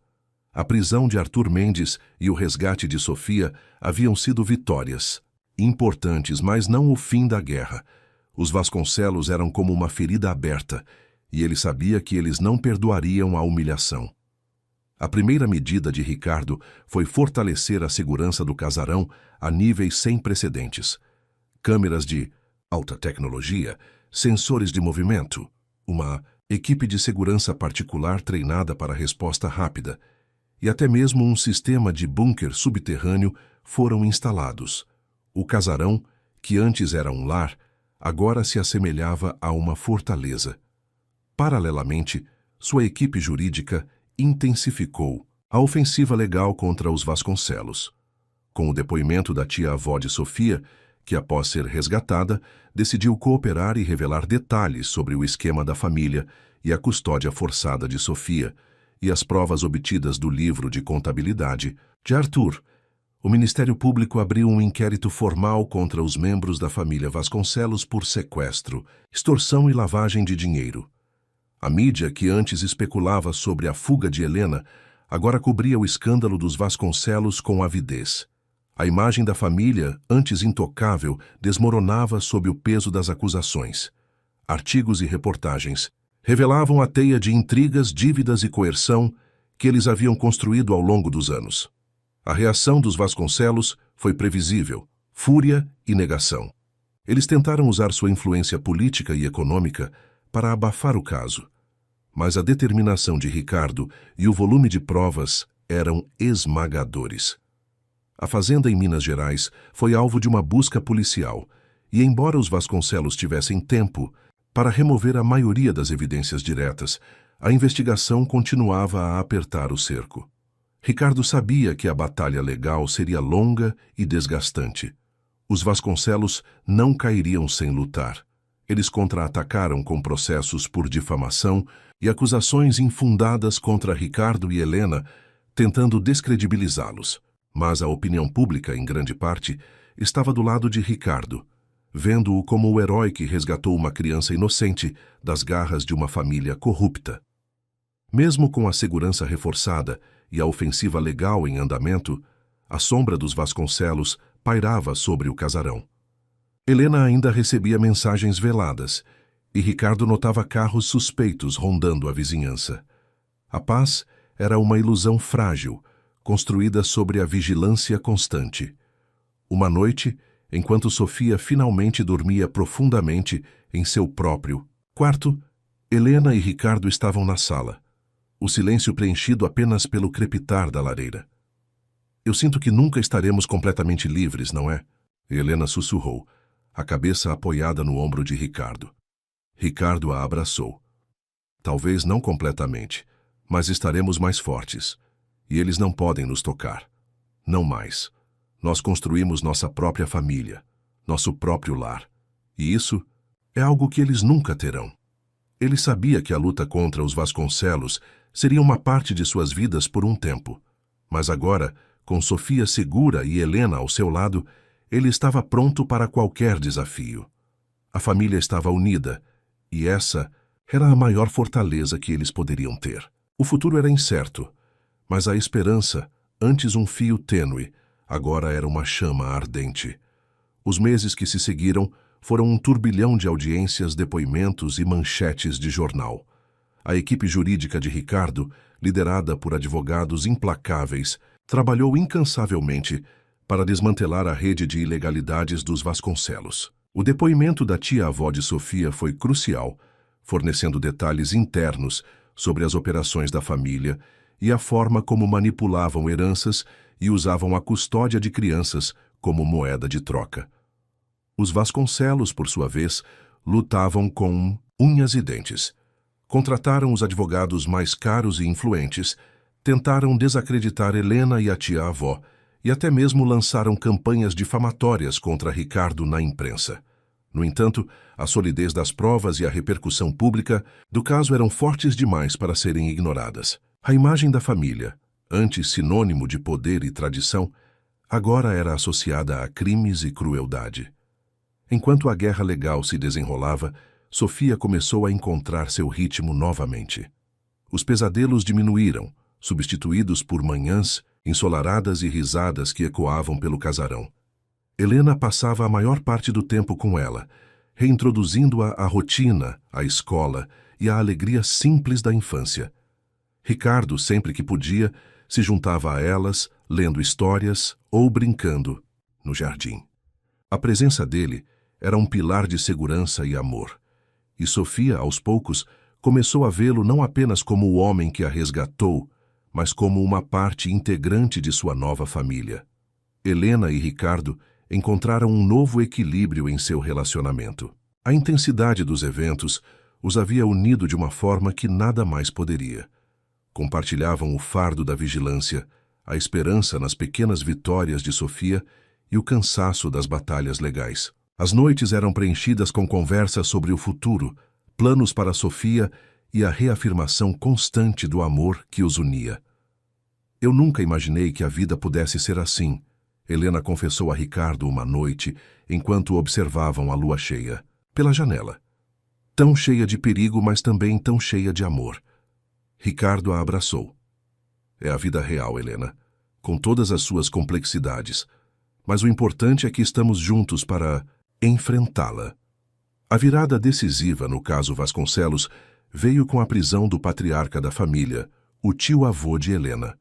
A prisão de Arthur Mendes e o resgate de Sofia haviam sido vitórias, importantes, mas não o fim da guerra. Os Vasconcelos eram como uma ferida aberta, e ele sabia que eles não perdoariam a humilhação. A primeira medida de Ricardo foi fortalecer a segurança do casarão a níveis sem precedentes. Câmeras de alta tecnologia, sensores de movimento, uma equipe de segurança particular treinada para resposta rápida, e até mesmo um sistema de bunker subterrâneo foram instalados. O casarão, que antes era um lar, agora se assemelhava a uma fortaleza. Paralelamente, sua equipe jurídica intensificou a ofensiva legal contra os Vasconcelos. Com o depoimento da tia-avó de Sofia, que após ser resgatada, decidiu cooperar e revelar detalhes sobre o esquema da família e a custódia forçada de Sofia, e as provas obtidas do livro de contabilidade de Arthur, o Ministério Público abriu um inquérito formal contra os membros da família Vasconcelos por sequestro, extorsão e lavagem de dinheiro. A mídia, que antes especulava sobre a fuga de Helena, agora cobria o escândalo dos Vasconcelos com avidez. A imagem da família, antes intocável, desmoronava sob o peso das acusações. Artigos e reportagens revelavam a teia de intrigas, dívidas e coerção que eles haviam construído ao longo dos anos. A reação dos Vasconcelos foi previsível: fúria e negação. Eles tentaram usar sua influência política e econômica para abafar o caso, mas a determinação de Ricardo e o volume de provas eram esmagadores. A fazenda em Minas Gerais foi alvo de uma busca policial, e embora os Vasconcelos tivessem tempo para remover a maioria das evidências diretas, a investigação continuava a apertar o cerco. Ricardo sabia que a batalha legal seria longa e desgastante. Os Vasconcelos não cairiam sem lutar. Eles contra-atacaram com processos por difamação e acusações infundadas contra Ricardo e Helena, tentando descredibilizá-los. Mas a opinião pública, em grande parte, estava do lado de Ricardo, vendo-o como o herói que resgatou uma criança inocente das garras de uma família corrupta. Mesmo com a segurança reforçada e a ofensiva legal em andamento, a sombra dos Vasconcelos pairava sobre o casarão. Helena ainda recebia mensagens veladas, e Ricardo notava carros suspeitos rondando a vizinhança. A paz era uma ilusão frágil, construída sobre a vigilância constante. Uma noite, enquanto Sofia finalmente dormia profundamente em seu próprio quarto, Helena e Ricardo estavam na sala, o silêncio preenchido apenas pelo crepitar da lareira. "Eu sinto que nunca estaremos completamente livres, não é?" Helena sussurrou, a cabeça apoiada no ombro de Ricardo. Ricardo a abraçou. "Talvez não completamente, mas estaremos mais fortes. E eles não podem nos tocar. Não mais. Nós construímos nossa própria família, nosso próprio lar. E isso é algo que eles nunca terão." Ele sabia que a luta contra os Vasconcelos seria uma parte de suas vidas por um tempo. Mas agora, com Sofia segura e Helena ao seu lado, ele estava pronto para qualquer desafio. A família estava unida, e essa era a maior fortaleza que eles poderiam ter. O futuro era incerto, mas a esperança, antes um fio tênue, agora era uma chama ardente. Os meses que se seguiram foram um turbilhão de audiências, depoimentos e manchetes de jornal. A equipe jurídica de Ricardo, liderada por advogados implacáveis, trabalhou incansavelmente para desmantelar a rede de ilegalidades dos Vasconcelos. O depoimento da tia-avó de Sofia foi crucial, fornecendo detalhes internos sobre as operações da família e a forma como manipulavam heranças e usavam a custódia de crianças como moeda de troca. Os Vasconcelos, por sua vez, lutavam com unhas e dentes. Contrataram os advogados mais caros e influentes, Tentaram desacreditar Helena e a tia-avó, e até mesmo lançaram campanhas difamatórias contra Ricardo na imprensa. No entanto, a solidez das provas e a repercussão pública do caso eram fortes demais para serem ignoradas. A imagem da família, antes sinônimo de poder e tradição, agora era associada a crimes e crueldade. Enquanto a guerra legal se desenrolava, Sofia começou a encontrar seu ritmo novamente. Os pesadelos diminuíram, substituídos por manhãs ensolaradas e risadas que ecoavam pelo casarão. Helena passava a maior parte do tempo com ela, reintroduzindo-a à rotina, à escola e à alegria simples da infância. Ricardo, sempre que podia, se juntava a elas, lendo histórias ou brincando no jardim. A presença dele era um pilar de segurança e amor. E Sofia, aos poucos, começou a vê-lo não apenas como o homem que a resgatou, mas como uma parte integrante de sua nova família. Helena e Ricardo encontraram um novo equilíbrio em seu relacionamento. A intensidade dos eventos os havia unido de uma forma que nada mais poderia. Compartilhavam o fardo da vigilância, a esperança nas pequenas vitórias de Sofia e o cansaço das batalhas legais. As noites eram preenchidas com conversas sobre o futuro, planos para Sofia e a reafirmação constante do amor que os unia. Eu nunca imaginei que a vida pudesse ser assim, Helena confessou a Ricardo uma noite, enquanto observavam a lua cheia, pela janela. Tão cheia de perigo, mas também tão cheia de amor. Ricardo a abraçou. É a vida real, Helena, com todas as suas complexidades. Mas o importante é que estamos juntos para enfrentá-la. A virada decisiva no caso Vasconcelos veio com a prisão do patriarca da família, o tio-avô de Helena.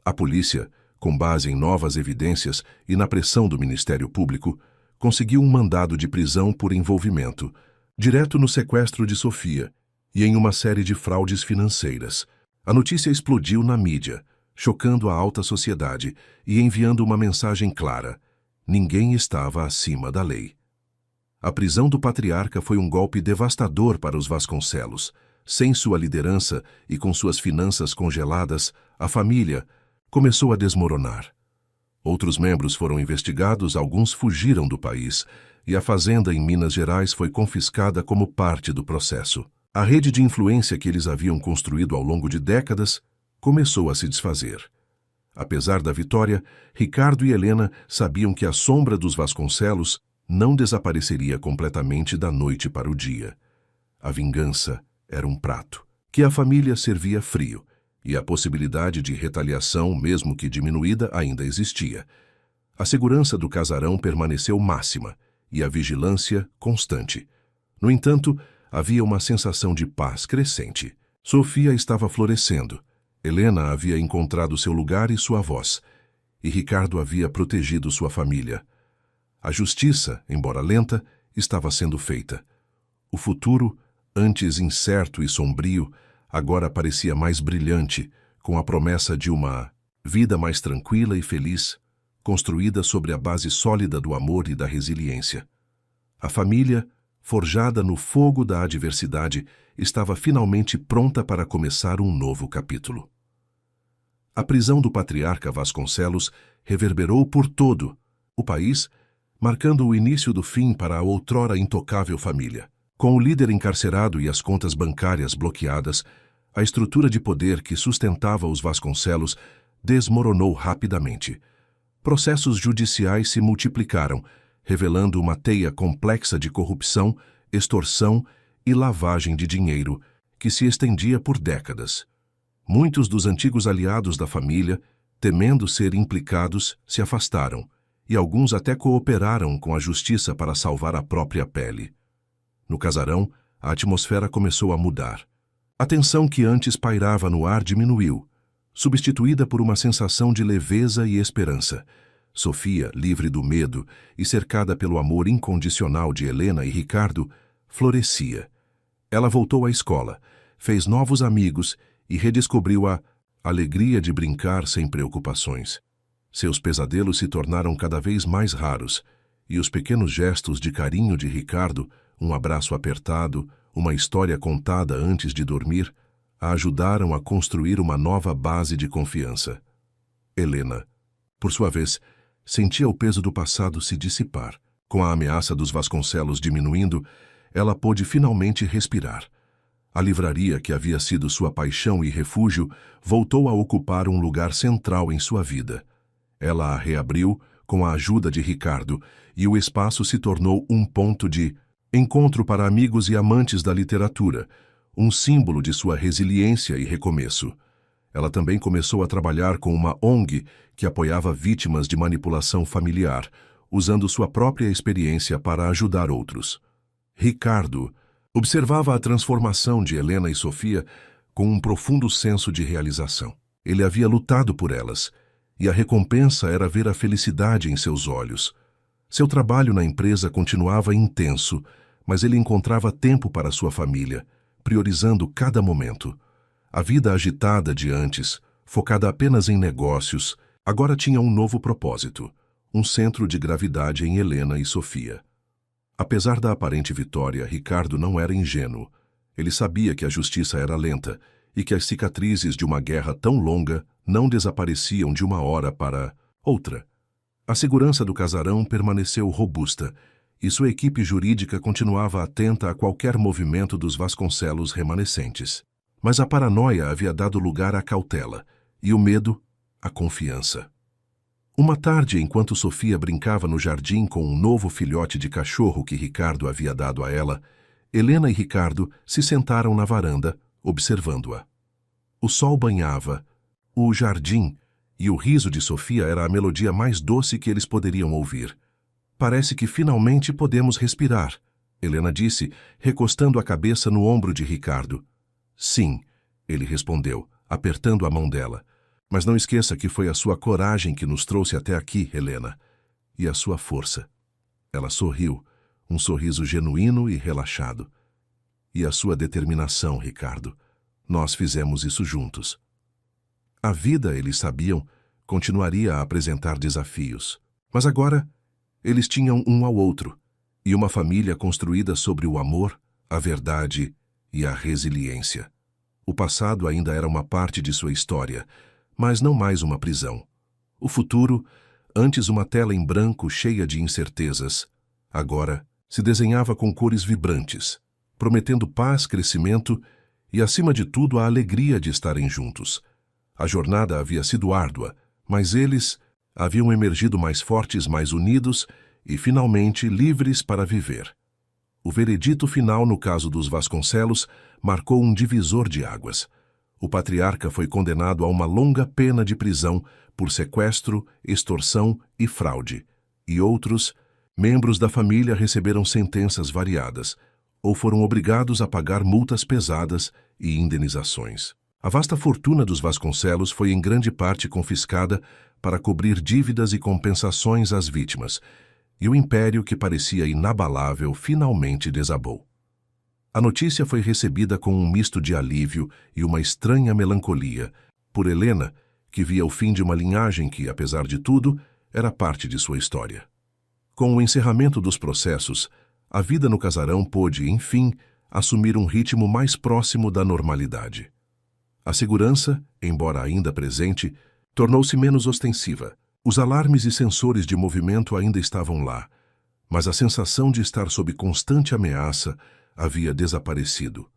A polícia, com base em novas evidências e na pressão do Ministério Público, conseguiu um mandado de prisão por envolvimento, direto no sequestro de Sofia e em uma série de fraudes financeiras. A notícia explodiu na mídia, chocando a alta sociedade e enviando uma mensagem clara: ninguém estava acima da lei. A prisão do patriarca foi um golpe devastador para os Vasconcelos. Sem sua liderança e com suas finanças congeladas, a família começou a desmoronar. Outros membros foram investigados, alguns fugiram do país, e a fazenda em Minas Gerais foi confiscada como parte do processo. A rede de influência que eles haviam construído ao longo de décadas começou a se desfazer. Apesar da vitória, Ricardo e Helena sabiam que a sombra dos Vasconcelos não desapareceria completamente da noite para o dia. A vingança era um prato, que a família servia frio, e a possibilidade de retaliação, mesmo que diminuída, ainda existia. A segurança do casarão permaneceu máxima e a vigilância constante. No entanto, havia uma sensação de paz crescente. Sofia estava florescendo. Helena havia encontrado seu lugar e sua voz, e Ricardo havia protegido sua família. A justiça, embora lenta, estava sendo feita. O futuro, antes incerto e sombrio, agora parecia mais brilhante, com a promessa de uma vida mais tranquila e feliz, construída sobre a base sólida do amor e da resiliência. A família, forjada no fogo da adversidade, estava finalmente pronta para começar um novo capítulo. A prisão do patriarca Vasconcelos reverberou por todo o país, marcando o início do fim para a outrora intocável família. Com o líder encarcerado e as contas bancárias bloqueadas, a estrutura de poder que sustentava os Vasconcelos desmoronou rapidamente. Processos judiciais se multiplicaram, revelando uma teia complexa de corrupção, extorsão e lavagem de dinheiro que se estendia por décadas. Muitos dos antigos aliados da família, temendo ser implicados, se afastaram, e alguns até cooperaram com a justiça para salvar a própria pele. No casarão, a atmosfera começou a mudar. A tensão que antes pairava no ar diminuiu, substituída por uma sensação de leveza e esperança. Sofia, livre do medo e cercada pelo amor incondicional de Helena e Ricardo, florescia. Ela voltou à escola, fez novos amigos e redescobriu a alegria de brincar sem preocupações. Seus pesadelos se tornaram cada vez mais raros, e os pequenos gestos de carinho de Ricardo, um abraço apertado, uma história contada antes de dormir, a ajudaram a construir uma nova base de confiança. Helena, por sua vez, sentia o peso do passado se dissipar. Com a ameaça dos Vasconcelos diminuindo, ela pôde finalmente respirar. A livraria, que havia sido sua paixão e refúgio, voltou a ocupar um lugar central em sua vida. Ela a reabriu com a ajuda de Ricardo, e o espaço se tornou um ponto de encontro para amigos e amantes da literatura, um símbolo de sua resiliência e recomeço. Ela também começou a trabalhar com uma ONG que apoiava vítimas de manipulação familiar, usando sua própria experiência para ajudar outros. Ricardo observava a transformação de Helena e Sofia com um profundo senso de realização. Ele havia lutado por elas, e a recompensa era ver a felicidade em seus olhos. Seu trabalho na empresa continuava intenso, mas ele encontrava tempo para sua família, priorizando cada momento. A vida agitada de antes, focada apenas em negócios, agora tinha um novo propósito, um centro de gravidade em Helena e Sofia. Apesar da aparente vitória, Ricardo não era ingênuo. Ele sabia que a justiça era lenta e que as cicatrizes de uma guerra tão longa não desapareciam de uma hora para outra. A segurança do casarão permaneceu robusta e sua equipe jurídica continuava atenta a qualquer movimento dos Vasconcelos remanescentes. Mas a paranoia havia dado lugar à cautela e o medo à confiança. Uma tarde, enquanto Sofia brincava no jardim com um novo filhote de cachorro que Ricardo havia dado a ela, Helena e Ricardo se sentaram na varanda, observando-a. O sol banhava o jardim e o riso de Sofia era a melodia mais doce que eles poderiam ouvir. Parece que finalmente podemos respirar, Helena disse, recostando a cabeça no ombro de Ricardo. Sim, ele respondeu, apertando a mão dela. Mas não esqueça que foi a sua coragem que nos trouxe até aqui, Helena, e a sua força. Ela sorriu, um sorriso genuíno e relaxado. E a sua determinação, Ricardo. Nós fizemos isso juntos. A vida, eles sabiam, continuaria a apresentar desafios. Mas agora, eles tinham um ao outro, e uma família construída sobre o amor, a verdade e a resiliência. O passado ainda era uma parte de sua história, mas não mais uma prisão. O futuro, antes uma tela em branco cheia de incertezas, agora se desenhava com cores vibrantes, prometendo paz, crescimento e, acima de tudo, a alegria de estarem juntos. A jornada havia sido árdua, mas eles haviam emergido mais fortes, mais unidos e, finalmente, livres para viver. O veredito final no caso dos Vasconcelos marcou um divisor de águas. O patriarca foi condenado a uma longa pena de prisão por sequestro, extorsão e fraude, e outros, membros da família, receberam sentenças variadas ou foram obrigados a pagar multas pesadas e indenizações. A vasta fortuna dos Vasconcelos foi em grande parte confiscada para cobrir dívidas e compensações às vítimas, e o império, que parecia inabalável, finalmente desabou. A notícia foi recebida com um misto de alívio e uma estranha melancolia, por Helena, que via o fim de uma linhagem que, apesar de tudo, era parte de sua história. Com o encerramento dos processos, a vida no casarão pôde, enfim, assumir um ritmo mais próximo da normalidade. A segurança, embora ainda presente, tornou-se menos ostensiva. Os alarmes e sensores de movimento ainda estavam lá, mas a sensação de estar sob constante ameaça havia desaparecido.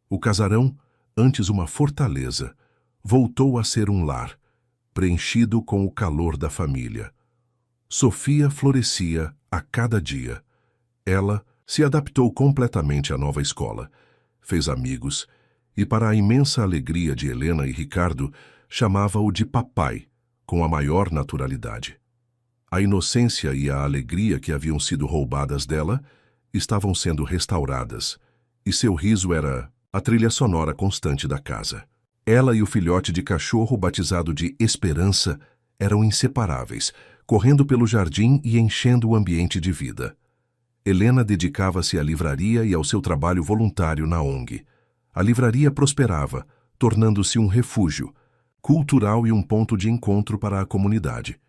O casarão, antes uma fortaleza, voltou a ser um lar, preenchido com o calor da família. Sofia florescia a cada dia. Ela se adaptou completamente à nova escola, fez amigos e, para a imensa alegria de Helena e Ricardo, chamava-o de papai, com a maior naturalidade. A inocência e a alegria que haviam sido roubadas dela estavam sendo restauradas, e seu riso era a trilha sonora constante da casa. Ela e o filhote de cachorro, batizado de Esperança, eram inseparáveis, correndo pelo jardim e enchendo o ambiente de vida. Helena dedicava-se à livraria e ao seu trabalho voluntário na ONG. A livraria prosperava, tornando-se um refúgio cultural e um ponto de encontro para a comunidade.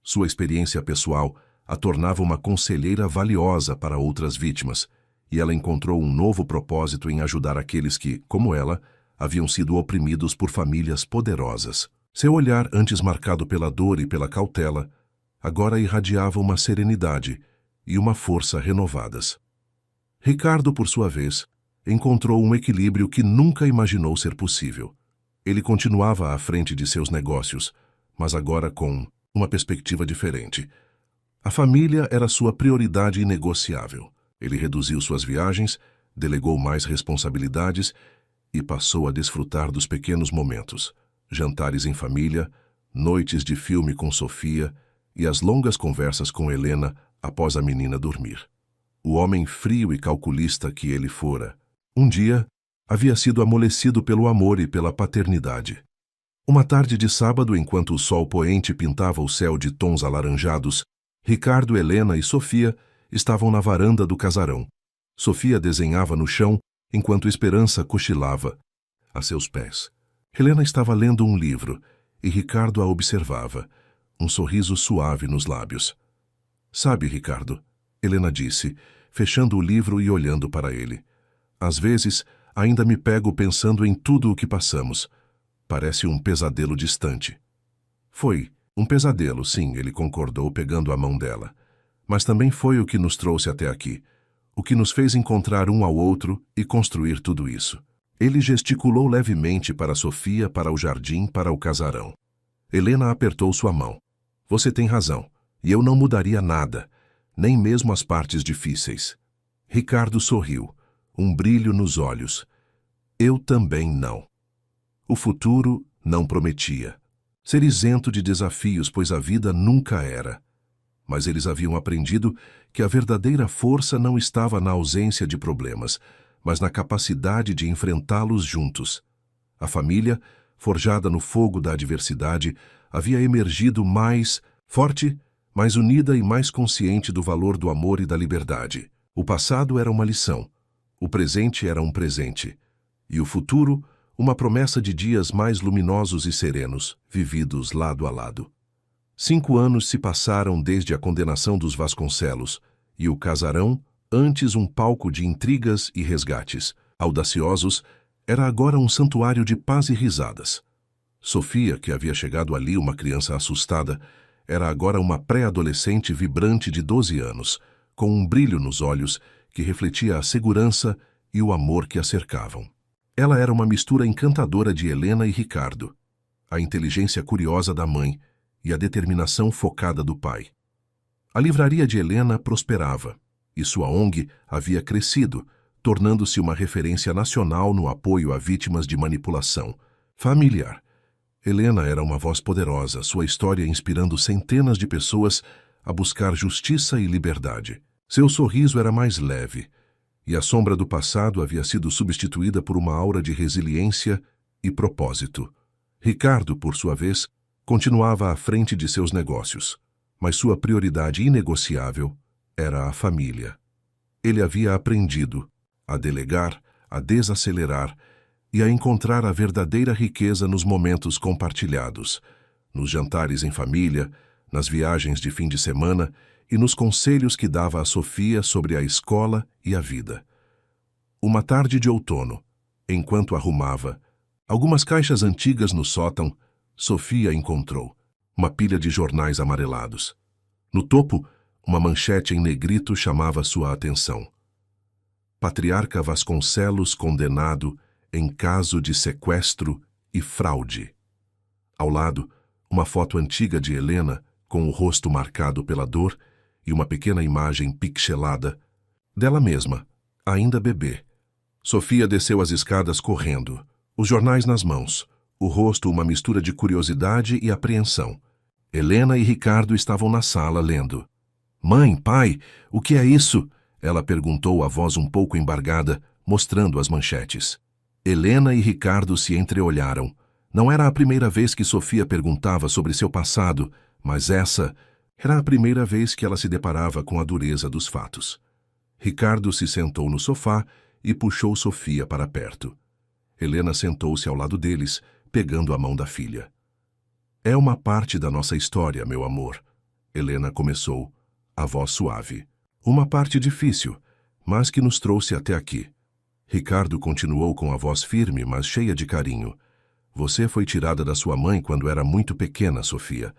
Sua experiência pessoal a tornava uma conselheira valiosa para outras vítimas, e ela encontrou um novo propósito em ajudar aqueles que, como ela, haviam sido oprimidos por famílias poderosas. Seu olhar, antes marcado pela dor e pela cautela, agora irradiava uma serenidade e uma força renovadas. Ricardo, por sua vez, encontrou um equilíbrio que nunca imaginou ser possível. Ele continuava à frente de seus negócios, mas agora com uma perspectiva diferente. A família era sua prioridade inegociável. Ele reduziu suas viagens, delegou mais responsabilidades e passou a desfrutar dos pequenos momentos, jantares em família, noites de filme com Sofia e as longas conversas com Helena após a menina dormir. O homem frio e calculista que ele fora, um dia, havia sido amolecido pelo amor e pela paternidade. Uma tarde de sábado, enquanto o sol poente pintava o céu de tons alaranjados, Ricardo, Helena e Sofia estavam na varanda do casarão. Sofia desenhava no chão, enquanto Esperança cochilava a seus pés. Helena estava lendo um livro, e Ricardo a observava, um sorriso suave nos lábios. "Sabe, Ricardo," Helena disse, fechando o livro e olhando para ele. "Às vezes, ainda me pego pensando em tudo o que passamos. Parece um pesadelo distante." "Foi um pesadelo, sim," ele concordou, pegando a mão dela. "Mas também foi o que nos trouxe até aqui, o que nos fez encontrar um ao outro e construir tudo isso." Ele gesticulou levemente para Sofia, para o jardim, para o casarão. Helena apertou sua mão. "Você tem razão, e eu não mudaria nada, nem mesmo as partes difíceis." Ricardo sorriu, um brilho nos olhos. "Eu também não." O futuro não prometia ser isento de desafios, pois a vida nunca era. Mas eles haviam aprendido que a verdadeira força não estava na ausência de problemas, mas na capacidade de enfrentá-los juntos. A família, forjada no fogo da adversidade, havia emergido mais forte, mais unida e mais consciente do valor do amor e da liberdade. O passado era uma lição, o presente era um presente, e o futuro, uma promessa de dias mais luminosos e serenos, vividos lado a lado. 5 anos se passaram desde a condenação dos Vasconcelos, e o casarão, antes um palco de intrigas e resgates audaciosos, era agora um santuário de paz e risadas. Sofia, que havia chegado ali uma criança assustada, era agora uma pré-adolescente vibrante de 12 anos, com um brilho nos olhos que refletia a segurança e o amor que a cercavam. Ela era uma mistura encantadora de Helena e Ricardo, a inteligência curiosa da mãe e a determinação focada do pai. A livraria de Helena prosperava, e sua ONG havia crescido, tornando-se uma referência nacional no apoio a vítimas de manipulação familiar. Helena era uma voz poderosa, sua história inspirando centenas de pessoas a buscar justiça e liberdade. Seu sorriso era mais leve, e a sombra do passado havia sido substituída por uma aura de resiliência e propósito. Ricardo, por sua vez, continuava à frente de seus negócios, mas sua prioridade inegociável era a família. Ele havia aprendido a delegar, a desacelerar e a encontrar a verdadeira riqueza nos momentos compartilhados, nos jantares em família, nas viagens de fim de semana e nos conselhos que dava a Sofia sobre a escola e a vida. Uma tarde de outono, enquanto arrumava algumas caixas antigas no sótão, Sofia encontrou uma pilha de jornais amarelados. No topo, uma manchete em negrito chamava sua atenção. Patriarca Vasconcelos condenado em caso de sequestro e fraude. Ao lado, uma foto antiga de Helena, com o rosto marcado pela dor e uma pequena imagem pixelada dela mesma, ainda bebê. Sofia desceu as escadas correndo, os jornais nas mãos, o rosto uma mistura de curiosidade e apreensão. Helena e Ricardo estavam na sala lendo. "Mãe, pai, o que é isso?" ela perguntou, a voz um pouco embargada, mostrando as manchetes. Helena e Ricardo se entreolharam. Não era a primeira vez que Sofia perguntava sobre seu passado, mas essa era a primeira vez que ela se deparava com a dureza dos fatos. Ricardo se sentou no sofá e puxou Sofia para perto. Helena sentou-se ao lado deles, pegando a mão da filha. "É uma parte da nossa história, meu amor," Helena começou, a voz suave. "Uma parte difícil, mas que nos trouxe até aqui." Ricardo continuou com a voz firme, mas cheia de carinho. Você foi tirada da sua mãe quando era muito pequena, Sofia.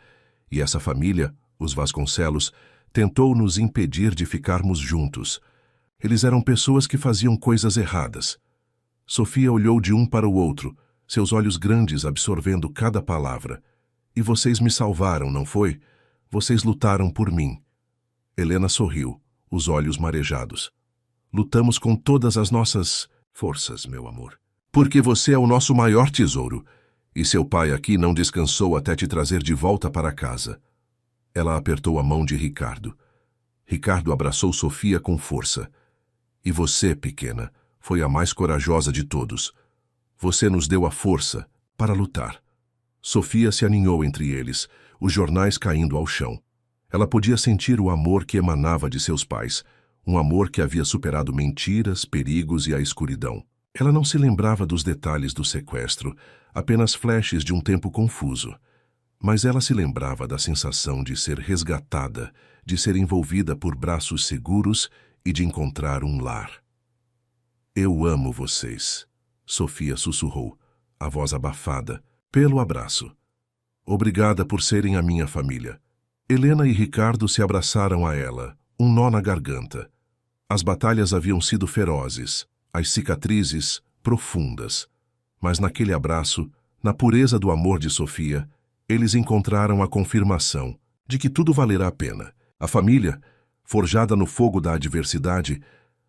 E essa família, os Vasconcelos, tentou nos impedir de ficarmos juntos. Eles eram pessoas que faziam coisas erradas. Sofia olhou de um para o outro, seus olhos grandes absorvendo cada palavra. E vocês me salvaram, não foi? Vocês lutaram por mim. Helena sorriu, os olhos marejados. Lutamos com todas as nossas forças, meu amor. Porque você é o nosso maior tesouro. E seu pai aqui não descansou até te trazer de volta para casa. Ela apertou a mão de Ricardo. Ricardo abraçou Sofia com força. E você, pequena, foi a mais corajosa de todos. Você nos deu a força para lutar. Sofia se aninhou entre eles, os jornais caindo ao chão. Ela podia sentir o amor que emanava de seus pais, um amor que havia superado mentiras, perigos e a escuridão. Ela não se lembrava dos detalhes do sequestro, apenas flashes de um tempo confuso. Mas ela se lembrava da sensação de ser resgatada, de ser envolvida por braços seguros e de encontrar um lar. Eu amo vocês, Sofia sussurrou, a voz abafada, pelo abraço. Obrigada por serem a minha família. Helena e Ricardo se abraçaram a ela, um nó na garganta. As batalhas haviam sido ferozes, as cicatrizes profundas. Mas naquele abraço, na pureza do amor de Sofia, eles encontraram a confirmação de que tudo valerá a pena. A família, forjada no fogo da adversidade,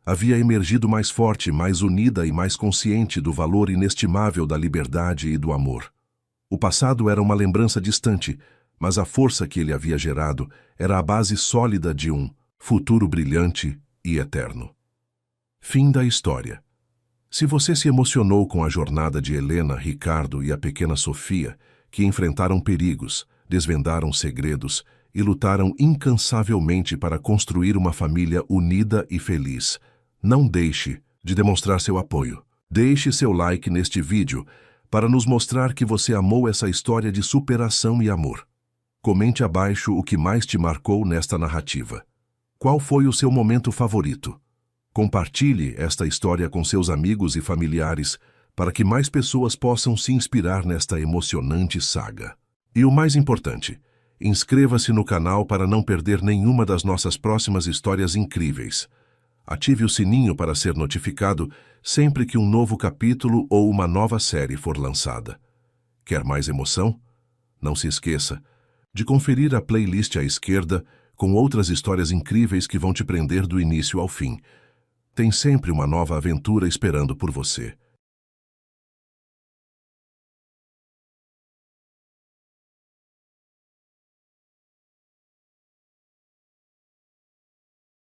havia emergido mais forte, mais unida e mais consciente do valor inestimável da liberdade e do amor. O passado era uma lembrança distante, mas a força que ele havia gerado era a base sólida de um futuro brilhante e eterno. Fim da história. Se você se emocionou com a jornada de Helena, Ricardo e a pequena Sofia, que enfrentaram perigos, desvendaram segredos e lutaram incansavelmente para construir uma família unida e feliz, não deixe de demonstrar seu apoio. Deixe seu like neste vídeo para nos mostrar que você amou essa história de superação e amor. Comente abaixo o que mais te marcou nesta narrativa. Qual foi o seu momento favorito? Compartilhe esta história com seus amigos e familiares para que mais pessoas possam se inspirar nesta emocionante saga. E o mais importante, inscreva-se no canal para não perder nenhuma das nossas próximas histórias incríveis. Ative o sininho para ser notificado sempre que um novo capítulo ou uma nova série for lançada. Quer mais emoção? Não se esqueça de conferir a playlist à esquerda com outras histórias incríveis que vão te prender do início ao fim. Tem sempre uma nova aventura esperando por você.